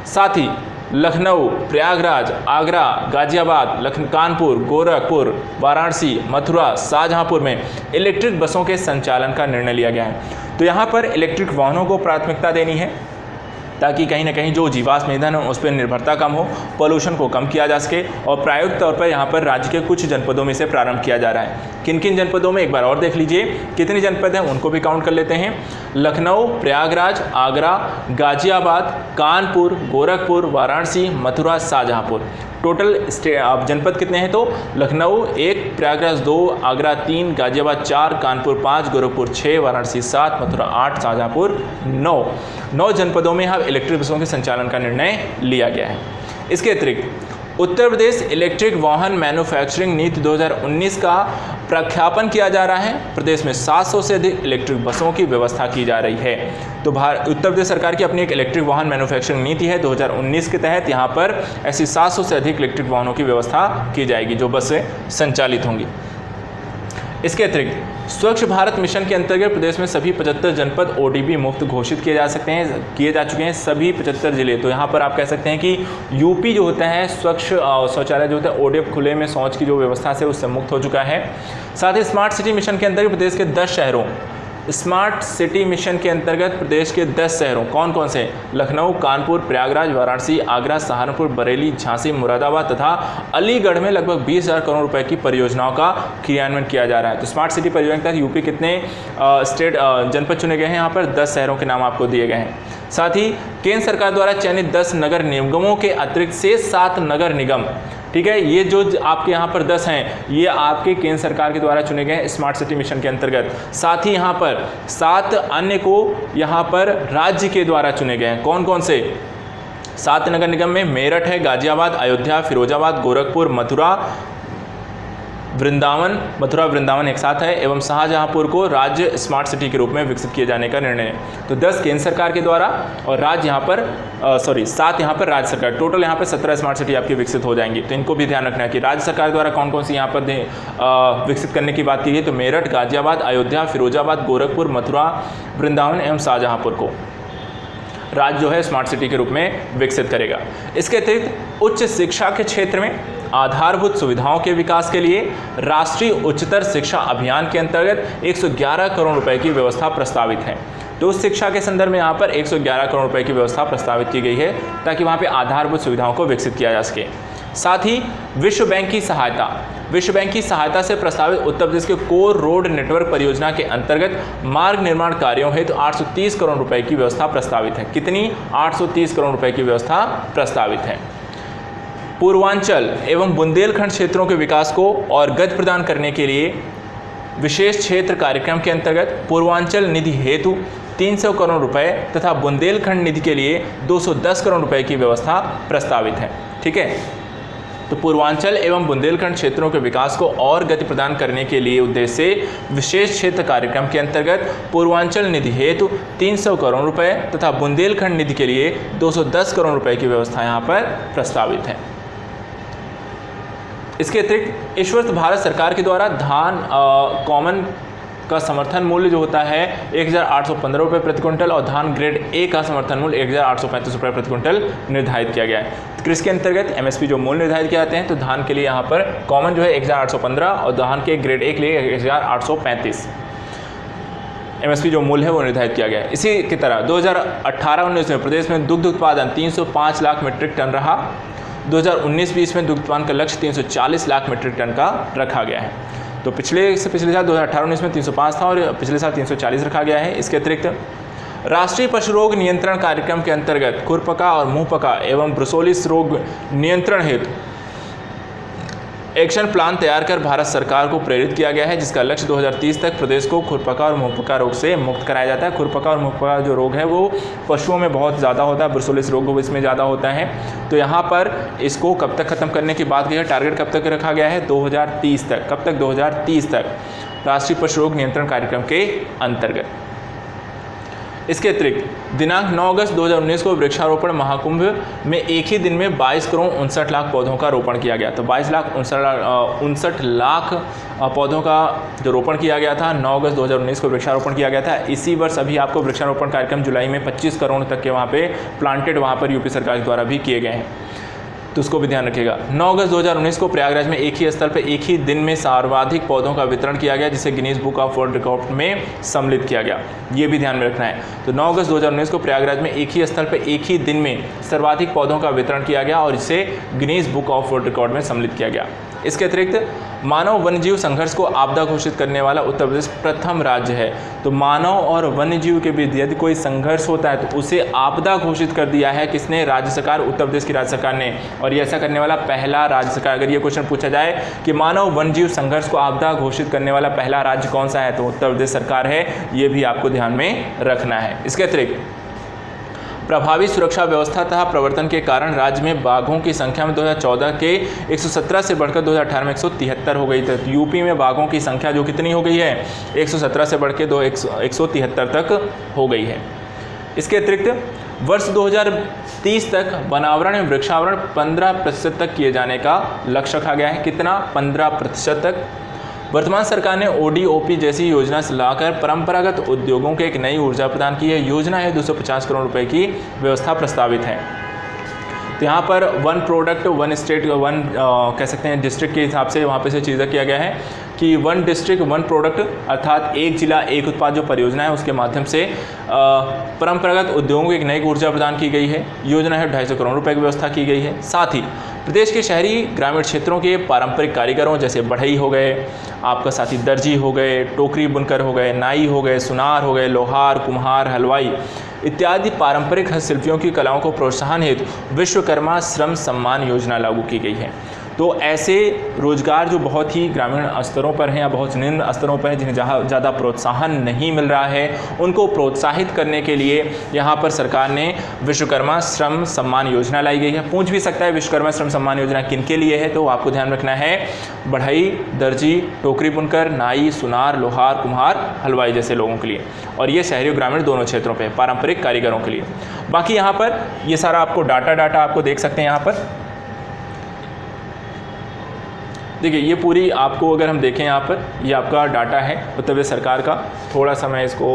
साथ ही लखनऊ, प्रयागराज, आगरा, गाजियाबाद, कानपुर, गोरखपुर, वाराणसी, मथुरा, शाहजहांपुर में इलेक्ट्रिक बसों के संचालन का निर्णय लिया गया है। तो यहाँ पर इलेक्ट्रिक वाहनों को प्राथमिकता देनी है, ताकि कहीं ना कहीं जो जीवाश्म ईंधन है उस पर निर्भरता कम हो, पोल्यूशन को कम किया जा सके। और प्रायोगिक तौर पर यहाँ पर राज्य के कुछ जनपदों में से प्रारंभ किया जा रहा है। किन किन जनपदों में, एक बार और देख लीजिए, कितने जनपद हैं उनको भी काउंट कर लेते हैं। लखनऊ, प्रयागराज, आगरा, गाजियाबाद, कानपुर, गोरखपुर, वाराणसी, मथुरा, शाहजहांपुर। टोटल अब जनपद कितने हैं? तो लखनऊ 1, प्रयागराज 2, आगरा 3, गाजियाबाद 4, कानपुर 5, गोरखपुर 6, वाराणसी 7, मथुरा 8, शाहजहांपुर 9 जनपदों में यहाँ इलेक्ट्रिक बसों के संचालन का निर्णय लिया गया है। इसके अतिरिक्त उत्तर प्रदेश इलेक्ट्रिक वाहन मैन्युफैक्चरिंग नीति 2019 का प्रख्यापन किया जा रहा है। प्रदेश में 700 से अधिक इलेक्ट्रिक बसों की व्यवस्था की जा रही है। तो उत्तर प्रदेश सरकार की अपनी एक इलेक्ट्रिक वाहन मैन्युफैक्चरिंग नीति है 2019 के तहत। यहाँ पर ऐसी 700 से अधिक इलेक्ट्रिक वाहनों की व्यवस्था की जाएगी जो बसें संचालित होंगी। इसके अतिरिक्त स्वच्छ भारत मिशन के अंतर्गत प्रदेश में सभी 75 जनपद ODP मुक्त घोषित किए जा चुके हैं सभी 75 जिले। तो यहाँ पर आप कह सकते हैं कि यूपी जो होता है स्वच्छ शौचालय जो होता है ODP खुले में शौच की जो व्यवस्था से उससे मुक्त हो चुका है। साथ ही स्मार्ट सिटी मिशन के अंतर्गत प्रदेश के 10 शहरों, स्मार्ट सिटी मिशन के अंतर्गत प्रदेश के 10 शहरों कौन कौन से? लखनऊ, कानपुर, प्रयागराज, वाराणसी, आगरा, सहारनपुर, बरेली, झांसी, मुरादाबाद तथा अलीगढ़ में लगभग 20,000 करोड़ रुपए की परियोजनाओं का क्रियान्वयन किया जा रहा है। तो स्मार्ट सिटी परियोजना के तहत यूपी कितने जनपद चुने गए हैं? यहाँ पर 10 शहरों के नाम आपको दिए गए हैं। साथ ही केंद्र सरकार द्वारा चयनित 10 नगर निगमों के अतिरिक्त से 7 नगर निगम, ठीक है, ये जो आपके यहाँ पर 10 हैं ये आपके केंद्र सरकार के द्वारा चुने गए स्मार्ट सिटी मिशन के अंतर्गत। साथ ही यहाँ पर 7 अन्य को यहाँ पर राज्य के द्वारा चुने गए हैं। कौन कौन से? 7 नगर निगम में मेरठ है, गाजियाबाद, अयोध्या, फिरोजाबाद, गोरखपुर, मथुरा वृंदावन एक साथ है, एवं शाहजहांपुर को राज्य स्मार्ट सिटी के रूप में विकसित किए जाने का निर्णय है। तो 10 केंद्र सरकार के द्वारा और राज्य यहाँ पर 7 यहाँ पर राज्य सरकार, टोटल यहाँ पर 17 स्मार्ट सिटी आपकी विकसित हो जाएंगी। तो इनको भी ध्यान रखना है कि राज्य सरकार द्वारा कौन कौन सी यहाँ पर विकसित करने की बात की गई। तो मेरठ, गाजियाबाद, अयोध्या, फिरोजाबाद, गोरखपुर, मथुरा, वृंदावन एवं शाहजहांपुर को राज्य जो है स्मार्ट सिटी के रूप में विकसित करेगा। इसके अतिरिक्त उच्च शिक्षा के क्षेत्र में आधारभूत सुविधाओं के विकास के लिए राष्ट्रीय उच्चतर शिक्षा अभियान के अंतर्गत 111 करोड़ रुपए की व्यवस्था प्रस्तावित है। तो उस शिक्षा के संदर्भ में यहाँ पर 111 करोड़ रुपए की व्यवस्था प्रस्तावित की गई है ताकि वहाँ पे आधारभूत सुविधाओं को विकसित किया जा सके। साथ ही विश्व बैंक की सहायता से प्रस्तावित उत्तर प्रदेश के कोर रोड नेटवर्क परियोजना के अंतर्गत मार्ग निर्माण कार्यों हेतु 830 करोड़ रुपए की व्यवस्था प्रस्तावित है। कितनी? 830 करोड़ रुपए की व्यवस्था प्रस्तावित है। पूर्वांचल एवं बुंदेलखंड क्षेत्रों के विकास को और गति प्रदान करने के लिए विशेष क्षेत्र कार्यक्रम के अंतर्गत पूर्वांचल निधि हेतु 300 करोड़ रुपए तथा बुंदेलखंड निधि के लिए 210 करोड़ रुपए की व्यवस्था प्रस्तावित है। ठीक है, तो पूर्वांचल एवं बुंदेलखंड क्षेत्रों के विकास को और गति प्रदान करने के लिए उद्देश्य से विशेष क्षेत्र कार्यक्रम के अंतर्गत पूर्वांचल निधि हेतु 300 करोड़ रुपए तथा बुंदेलखंड निधि के लिए 210 करोड़ रुपए की व्यवस्था यहाँ पर प्रस्तावित है। इसके अतिरिक्त इस वर्ष भारत सरकार के द्वारा धान कॉमन का समर्थन मूल्य जो होता है 1815 रुपये प्रति क्विंटल और धान ग्रेड ए का समर्थन मूल्य 1835 रुपये प्रति क्विंटल निर्धारित किया गया है। तो किसके अंतर्गत एमएसपी जो मूल्य निर्धारित किए जाते हैं, तो धान के लिए यहाँ पर कॉमन जो है 1815 और धान के ग्रेड ए के लिए 1835 एमएसपी जो मूल्य है वो निर्धारित किया गया है। इसी की तरह 2018-19 में प्रदेश में दुग्ध उत्पादन 305 लाख मीट्रिक टन रहा। 2019-20 में दुग्ध उत्पादन का लक्ष्य 340 लाख मीट्रिक टन का रखा गया है। तो पिछले साल 2018-19 में 305 था और पिछले साल 340 रखा गया है। इसके अतिरिक्त राष्ट्रीय पशु रोग नियंत्रण कार्यक्रम के अंतर्गत खुरपका और मुंहपका एवं ब्रुसोलिस रोग नियंत्रण हेतु एक्शन प्लान तैयार कर भारत सरकार को प्रेरित किया गया है, जिसका लक्ष्य 2030 तक प्रदेश को खुरपका और मुंहपका रोग से मुक्त कराया जाता है। खुरपका और मुंहपका जो रोग है वो पशुओं में बहुत ज़्यादा होता है, ब्रुसोलिस रोग इसमें ज़्यादा होता है। तो यहाँ पर इसको कब तक ख़त्म करने की बात की है, टारगेट कब तक रखा गया है, 2030 तक। कब तक, 2030 तक राष्ट्रीय पशु रोग नियंत्रण कार्यक्रम के अंतर्गत। इसके अतिरिक्त दिनांक 9 अगस्त 2019 को वृक्षारोपण महाकुंभ में एक ही दिन में 22 करोड़ 59 लाख पौधों का रोपण किया गया। तो 59 लाख पौधों का जो रोपण किया गया था 9 अगस्त 2019 को वृक्षारोपण किया गया था। इसी वर्ष अभी आपको वृक्षारोपण कार्यक्रम जुलाई में 25 करोड़ तक के वहाँ पे प्लांटेड वहाँ पर यूपी सरकार द्वारा भी किए गए हैं, तो उसको भी ध्यान रखिएगा। 9 अगस्त 2019 को प्रयागराज में एक ही स्थल पर एक ही दिन में सर्वाधिक पौधों का वितरण किया गया, जिसे Guinness book of world record में सम्मिलित किया गया। ये भी ध्यान में रखना है। तो 9 अगस्त 2019 को प्रयागराज में एक ही स्थल पर एक ही दिन में सर्वाधिक पौधों का वितरण किया गया और इसे Guinness book of world record में सम्मिलित किया गया। इसके अतिरिक्त मानव वन्यजीव संघर्ष को आपदा घोषित करने वाला उत्तर प्रदेश प्रथम राज्य है। तो मानव और वन्यजीव के बीच यदि कोई संघर्ष होता है तो उसे आपदा घोषित कर दिया है किसने, राज्य सरकार, उत्तर प्रदेश की राज्य सरकार ने। और ये ऐसा करने वाला पहला राज्य सरकार, अगर ये क्वेश्चन पूछा जाए कि मानव वन्यजीव संघर्ष को आपदा घोषित करने वाला पहला राज्य कौन सा है, तो उत्तर प्रदेश सरकार है। ये भी आपको ध्यान में रखना है। इसके अतिरिक्त प्रभावी सुरक्षा व्यवस्था तथा प्रवर्तन के कारण राज्य में बाघों की संख्या में 2014 के 117 से बढ़कर 2018 में 173 हो गई। तो यूपी में बाघों की संख्या जो कितनी हो गई है, 117 से बढ़ के 173 तक हो गई है। इसके अतिरिक्त वर्ष 2030 तक वनावरण एवं वृक्षावरण 15% तक किए जाने का लक्ष्य रखा गया है। कितना, 15% तक। वर्तमान सरकार ने ODOP जैसी योजना लाकर परंपरागत उद्योगों को एक नई ऊर्जा प्रदान की है। योजना है 250 करोड़ रुपए की व्यवस्था प्रस्तावित है। तो यहाँ पर one product one state one कह सकते हैं डिस्ट्रिक्ट के हिसाब से वहाँ पे से चीज़ें किया गया है कि वन डिस्ट्रिक्ट वन प्रोडक्ट अर्थात एक जिला एक उत्पाद जो परियोजना है उसके माध्यम से परंपरागत उद्योगों को एक नई ऊर्जा प्रदान की गई है। योजना है 250 करोड़ रुपए की व्यवस्था की गई है। साथ ही प्रदेश के शहरी ग्रामीण क्षेत्रों के पारंपरिक कारीगरों जैसे बढ़ई हो गए, आपका साथी दर्जी हो गए, टोकरी बुनकर हो गए, नाई हो गए, सुनार हो गए, लोहार, कुम्हार, हलवाई इत्यादि पारंपरिक हस्तशिल्पियों की कलाओं को प्रोत्साहन हेतु विश्वकर्मा श्रम सम्मान योजना लागू की गई है। तो ऐसे रोजगार जो बहुत ही ग्रामीण स्तरों पर हैं या बहुत निम्न स्तरों पर हैं जिन्हें जहाँ ज़्यादा प्रोत्साहन नहीं मिल रहा है, उनको प्रोत्साहित करने के लिए यहाँ पर सरकार ने विश्वकर्मा श्रम सम्मान योजना लाई गई है। पूछ भी सकता है विश्वकर्मा श्रम सम्मान योजना किन के लिए है, तो आपको ध्यान रखना है बढ़ई, दर्जी, टोकरी बुनकर, नाई, सुनार, लोहार, कुम्हार, हलवाई जैसे लोगों के लिए, और ये शहरी और ग्रामीण दोनों क्षेत्रों पर पारंपरिक कारीगरों के लिए। बाकी यहाँ पर ये सारा आपको डाटा आपको देख सकते हैं। यहाँ पर देखिए ये पूरी आपको अगर हम देखें यहाँ पर ये आपका डाटा है उत्तर प्रदेश सरकार का। थोड़ा सा मैं इसको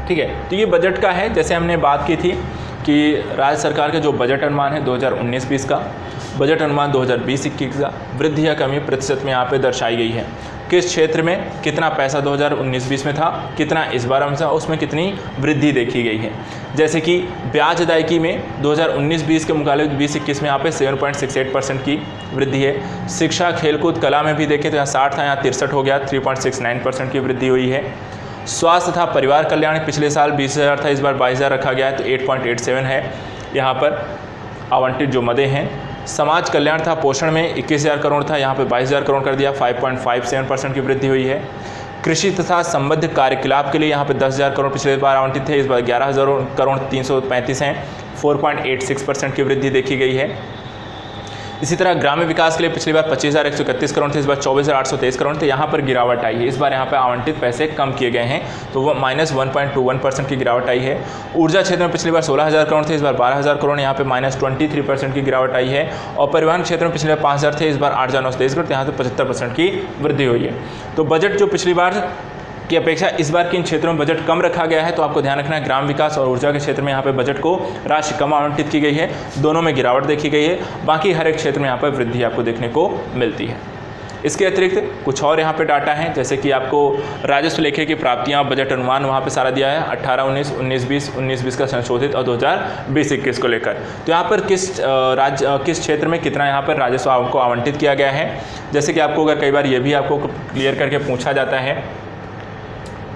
ठीक है, तो ये बजट का है। जैसे हमने बात की थी कि राज्य सरकार का जो बजट अनुमान है 2019-20 का, बजट अनुमान 2020-21 का वृद्धि या कमी प्रतिशत में यहाँ पे दर्शाई गई है। किस क्षेत्र में कितना पैसा 2019-20 में था, कितना इस बार में था, उसमें कितनी वृद्धि देखी गई है। जैसे कि ब्याज अदायगी में 2019-20 के मुकाबले 20-21 में यहाँ पे 7.68% की वृद्धि है। शिक्षा, खेलकूद, कला में भी देखें तो यहाँ 60 था, यहाँ 63 हो गया, 3.69% की वृद्धि हुई है। स्वास्थ्य तथा परिवार कल्याण पिछले साल 20,000 था, इस बार 22,000 रखा गया है, तो 8.87 है यहाँ पर आवंटित जो मदे हैं। समाज कल्याण था, पोषण में 21,000 करोड़ था, यहाँ पे 22,000 करोड़ कर दिया, 5.57% की वृद्धि हुई है। कृषि तथा संबद्ध कार्यकलाप के लिए यहाँ पे 10,000 करोड़ पिछले बार आवंटित थे, इस बार 11,000 करोड़ 335 हैं, 4.86% की वृद्धि देखी गई है। इसी तरह ग्रामीण विकास के लिए पिछली बार 25,131 करोड़ थे, इस बार 24,823 करोड़ थे। यहाँ पर गिरावट आई है, इस बार यहाँ पर आवंटित पैसे कम किए गए हैं, तो वो -1.21% की गिरावट आई है। ऊर्जा क्षेत्र में पिछली बार 16,000 करोड़ थे, इस बार 12,000 करोड़, यहाँ पे -23% की गिरावट आई है। और परिवहन क्षेत्र में पिछले बार 5,000 थे, इस बार 8,923 करोड़, यहाँ से 75% की वृद्धि हुई है। तो बजट जो पिछली बार की अपेक्षा इस बार किन क्षेत्रों में बजट कम रखा गया है, तो आपको ध्यान रखना है ग्राम विकास और ऊर्जा के क्षेत्र में यहाँ पे बजट को राशि कम आवंटित की गई है, दोनों में गिरावट देखी गई है। बाकी हर एक क्षेत्र में यहाँ पर वृद्धि आपको देखने को मिलती है। इसके अतिरिक्त कुछ और यहाँ पे डाटा हैं, जैसे कि आपको राजस्व लेखे की प्राप्तियाँ, बजट अनुमान वहाँ पे सारा दिया है 18-19, 19-20, 19-20 का संशोधित और 2020-21 को लेकर। तो यहाँ पर किस क्षेत्र में कितना यहाँ पर राजस्व आपको आवंटित किया गया है, जैसे कि आपको अगर कई बार ये भी आपको क्लियर करके पूछा जाता है,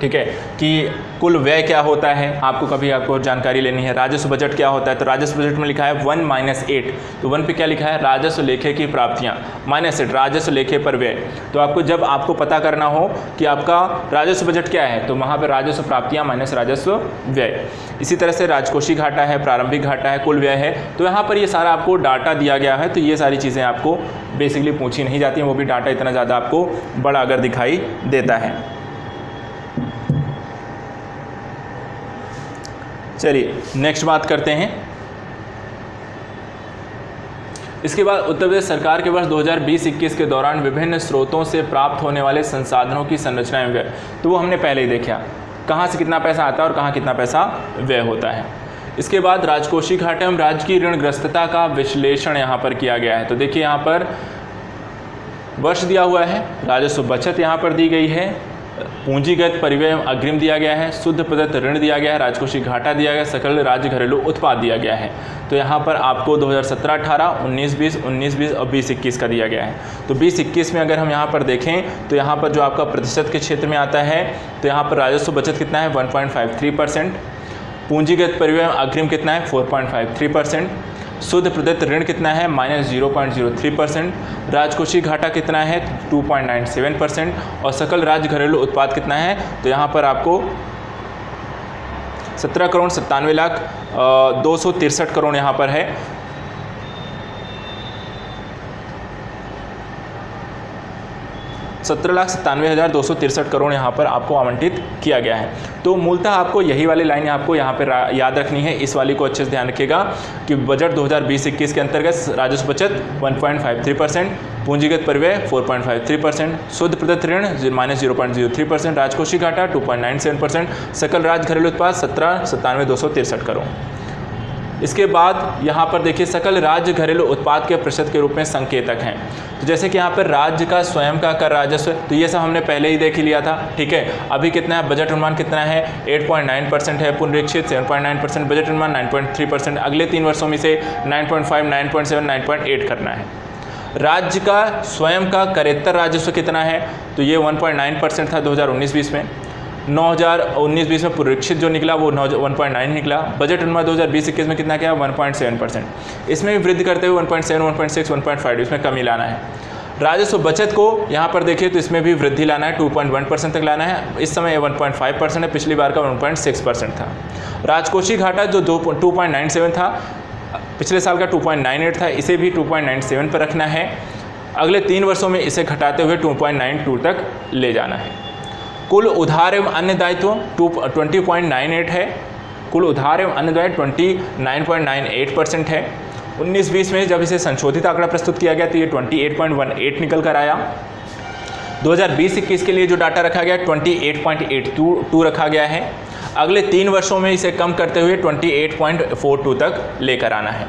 ठीक है, कि कुल व्यय क्या होता है, आपको जानकारी लेनी है। राजस्व बजट क्या होता है, तो राजस्व बजट में लिखा है 1-8, तो 1 पे क्या लिखा है, राजस्व लेखे की प्राप्तियां, -8 राजस्व लेखे पर व्यय। तो आपको जब आपको पता करना हो कि आपका राजस्व बजट क्या है, तो वहाँ पर राजस्व प्राप्तियां माइनस राजस्व व्यय। इसी तरह से राजकोषीय घाटा है, प्रारंभिक घाटा है, कुल व्यय है। तो यहाँ पर ये सारा आपको डाटा दिया गया है, तो ये सारी चीज़ें आपको बेसिकली पूछी नहीं जाती हैं, वो भी डाटा इतना ज़्यादा आपको बड़ा अगर दिखाई देता है। चलिए नेक्स्ट बात करते हैं। इसके बाद उत्तर प्रदेश सरकार के वर्ष 2020-21 के दौरान विभिन्न स्रोतों से प्राप्त होने वाले संसाधनों की संरचना एवं व्यय, तो वो हमने पहले ही देखा, कहाँ से कितना पैसा आता है और कहाँ कितना पैसा व्यय होता है। इसके बाद राजकोषीय घाटे एवं राज्य की ऋणग्रस्तता का विश्लेषण यहाँ पर किया गया है। तो देखिए यहाँ पर वर्ष दिया हुआ है, राजस्व बचत यहाँ पर दी गई है, पूंजीगत परिव्यय अग्रिम दिया गया है, शुद्ध प्रदत्त ऋण दिया गया है, राजकोषीय घाटा दिया गया है, सकल राज्य घरेलू उत्पाद दिया गया है। तो यहाँ पर आपको 2017-18, 19-20, 19-20 और 20-21 का दिया गया है। तो 20-21 में अगर हम यहाँ पर देखें तो यहाँ पर जो आपका प्रतिशत के क्षेत्र में आता है, तो यहाँ पर राजस्व बचत कितना है 1.53%, पूंजीगत परिव्यय अग्रिम कितना है 4.53%, शुद्ध प्रदत्त ऋण कितना है -0.03%, राजकोषीय घाटा कितना है 2.97% और सकल राज्य घरेलू उत्पाद कितना है, तो यहाँ पर आपको 17,97,263 करोड़ यहाँ पर है। 17,97,263 करोड़ यहाँ पर आपको आवंटित किया गया है। तो मूलतः आपको यही वाली लाइन आपको यहाँ पर याद रखनी है, इस वाली को अच्छे से ध्यान रखिएगा कि बजट 2020-21 के अंतर्गत राजस्व बचत 1.53%, पूंजीगत परिव्यय 4.53%, शुद्ध प्रदत्त ऋण -0.03%, राजकोषीय घाटा 2.97%, सकल राज्य घरेलू उत्पाद 17,97,263 करोड़। इसके बाद यहाँ पर देखिए सकल राज्य घरेलू उत्पाद के प्रतिशत के रूप में संकेतक हैं। तो जैसे कि यहाँ पर राज्य का स्वयं का कर राजस्व, तो ये सब हमने पहले ही देख लिया था, ठीक है। अभी कितना है, बजट अनुमान कितना है 8.9% है, पुनरीक्षित 7.9%, बजट अनुमान 9.3%, अगले 3 वर्षों में से 9.5, 9.7, 9.8 करना है। राज्य का स्वयं का करेत्तर राजस्व कितना है, तो ये 1.9% था 2019-20 में। 2019-20 में पुनरीक्षित जो निकला वो 1.9 निकला। बजट अनुमान 2020-21 में कितना क्या 1.7%। इसमें भी वृद्धि करते हुए 1.7, 1.6, 1.5 इसमें कमी लाना है। राजस्व बचत को यहाँ पर देखिए तो इसमें भी वृद्धि लाना है, 2.1% तक लाना है। इस समय 1.5% है, पिछली बार का 1.6% था। राजकोषीय घाटा जो 2.97 था, पिछले साल का 2.98 था, इसे भी 2.97 पर रखना है। अगले 3 वर्षों में इसे घटाते हुए 2.92 तक ले जाना है। कुल उधार एवं अन्य दायित्व 20.98 है, कुल उधार एवं अन्य दायित्व 29.98% है। 19-20 में जब इसे संशोधित आंकड़ा प्रस्तुत किया गया तो ये 28.18 निकल कर आया। 2020-21 के लिए जो डाटा रखा गया 28.82 रखा गया है। अगले 3 वर्षों में इसे कम करते हुए 28.42 तक लेकर आना है।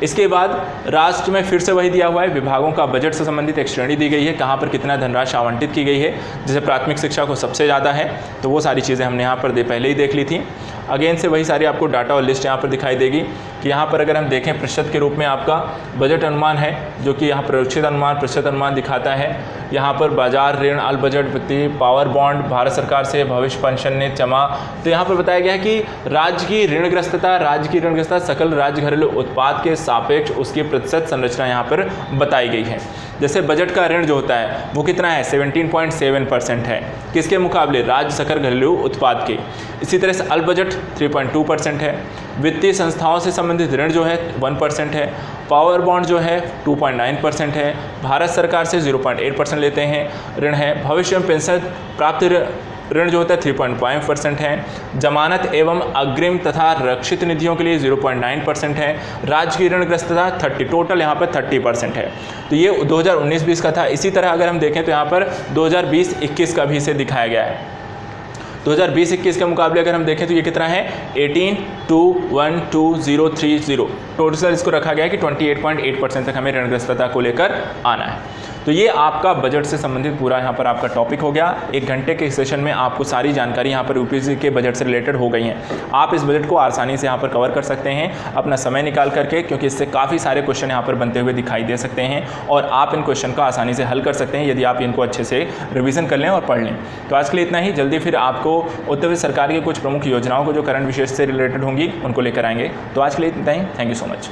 इसके बाद राष्ट्र में फिर से वही दिया हुआ है, विभागों का बजट से संबंधित एक श्रेणी दी गई है, कहाँ पर कितना धनराशि आवंटित की गई है। जैसे प्राथमिक शिक्षा को सबसे ज़्यादा है, तो वो सारी चीज़ें हमने यहाँ पर पहले ही देख ली थी। अगेन से वही सारी आपको डाटा और लिस्ट यहाँ पर दिखाई देगी कि यहाँ पर अगर हम देखें प्रतिशत के रूप में आपका बजट अनुमान है, जो कि यहाँ प्रयोक्षित अनुमान प्रतिशत अनुमान दिखाता है। यहाँ पर बाजार ऋण, अल्प बजट वित्तीय, पावर बॉन्ड, भारत सरकार से भविष्य पेंशन ने जमा। तो यहाँ पर बताया गया है कि राज्य की ऋणग्रस्तता सकल राज्य घरेलू उत्पाद के सापेक्ष उसकी प्रतिशत संरचना यहाँ पर बताई गई है। जैसे बजट का ऋण जो होता है वो कितना है 17.7% है, किसके मुकाबले राज्य सकल घरेलू उत्पाद के। इसी तरह से अल्प बजट 3.2% है। वित्तीय संस्थाओं से संबंधित ऋण जो है 1% है। पावर बॉन्ड जो है 2.9% है। भारत सरकार से 0.8% लेते हैं ऋण है। भविष्य में पेंशन प्राप्त ऋण जो होता है 3.5% है। जमानत एवं अग्रिम तथा रक्षित निधियों के लिए 0.9% है। राज्य की ऋणग्रस्तता 30, टोटल यहाँ पर 30% है। तो ये 2019-20 का था। इसी तरह अगर हम देखें तो यहाँ पर 2020-21 का भी इसे दिखाया गया है। 2020-21 के मुकाबले अगर हम देखें तो ये कितना है 18,212,030, टोटल इसको रखा गया है कि 28.8% तक हमें ऋणग्रस्तता को लेकर आना है। तो ये आपका बजट से संबंधित पूरा यहाँ पर आपका टॉपिक हो गया। 1 घंटे के सेशन में आपको सारी जानकारी यहाँ पर यूपीएससी के बजट से रिलेटेड हो गई हैं। आप इस बजट को आसानी से यहाँ पर कवर कर सकते हैं अपना समय निकाल करके, क्योंकि इससे काफ़ी सारे क्वेश्चन यहाँ पर बनते हुए दिखाई दे सकते हैं और आप इन क्वेश्चन को आसानी से हल कर सकते हैं यदि आप इनको अच्छे से रिविज़न कर लें और पढ़ लें। तो आज के लिए इतना ही। जल्दी फिर आपको उत्तर प्रदेश सरकार की कुछ प्रमुख योजनाओं को जो करंट विशेष से रिलेटेड होंगी उनको लेकर आएंगे। तो आज के लिए इतना ही। Thank you so much.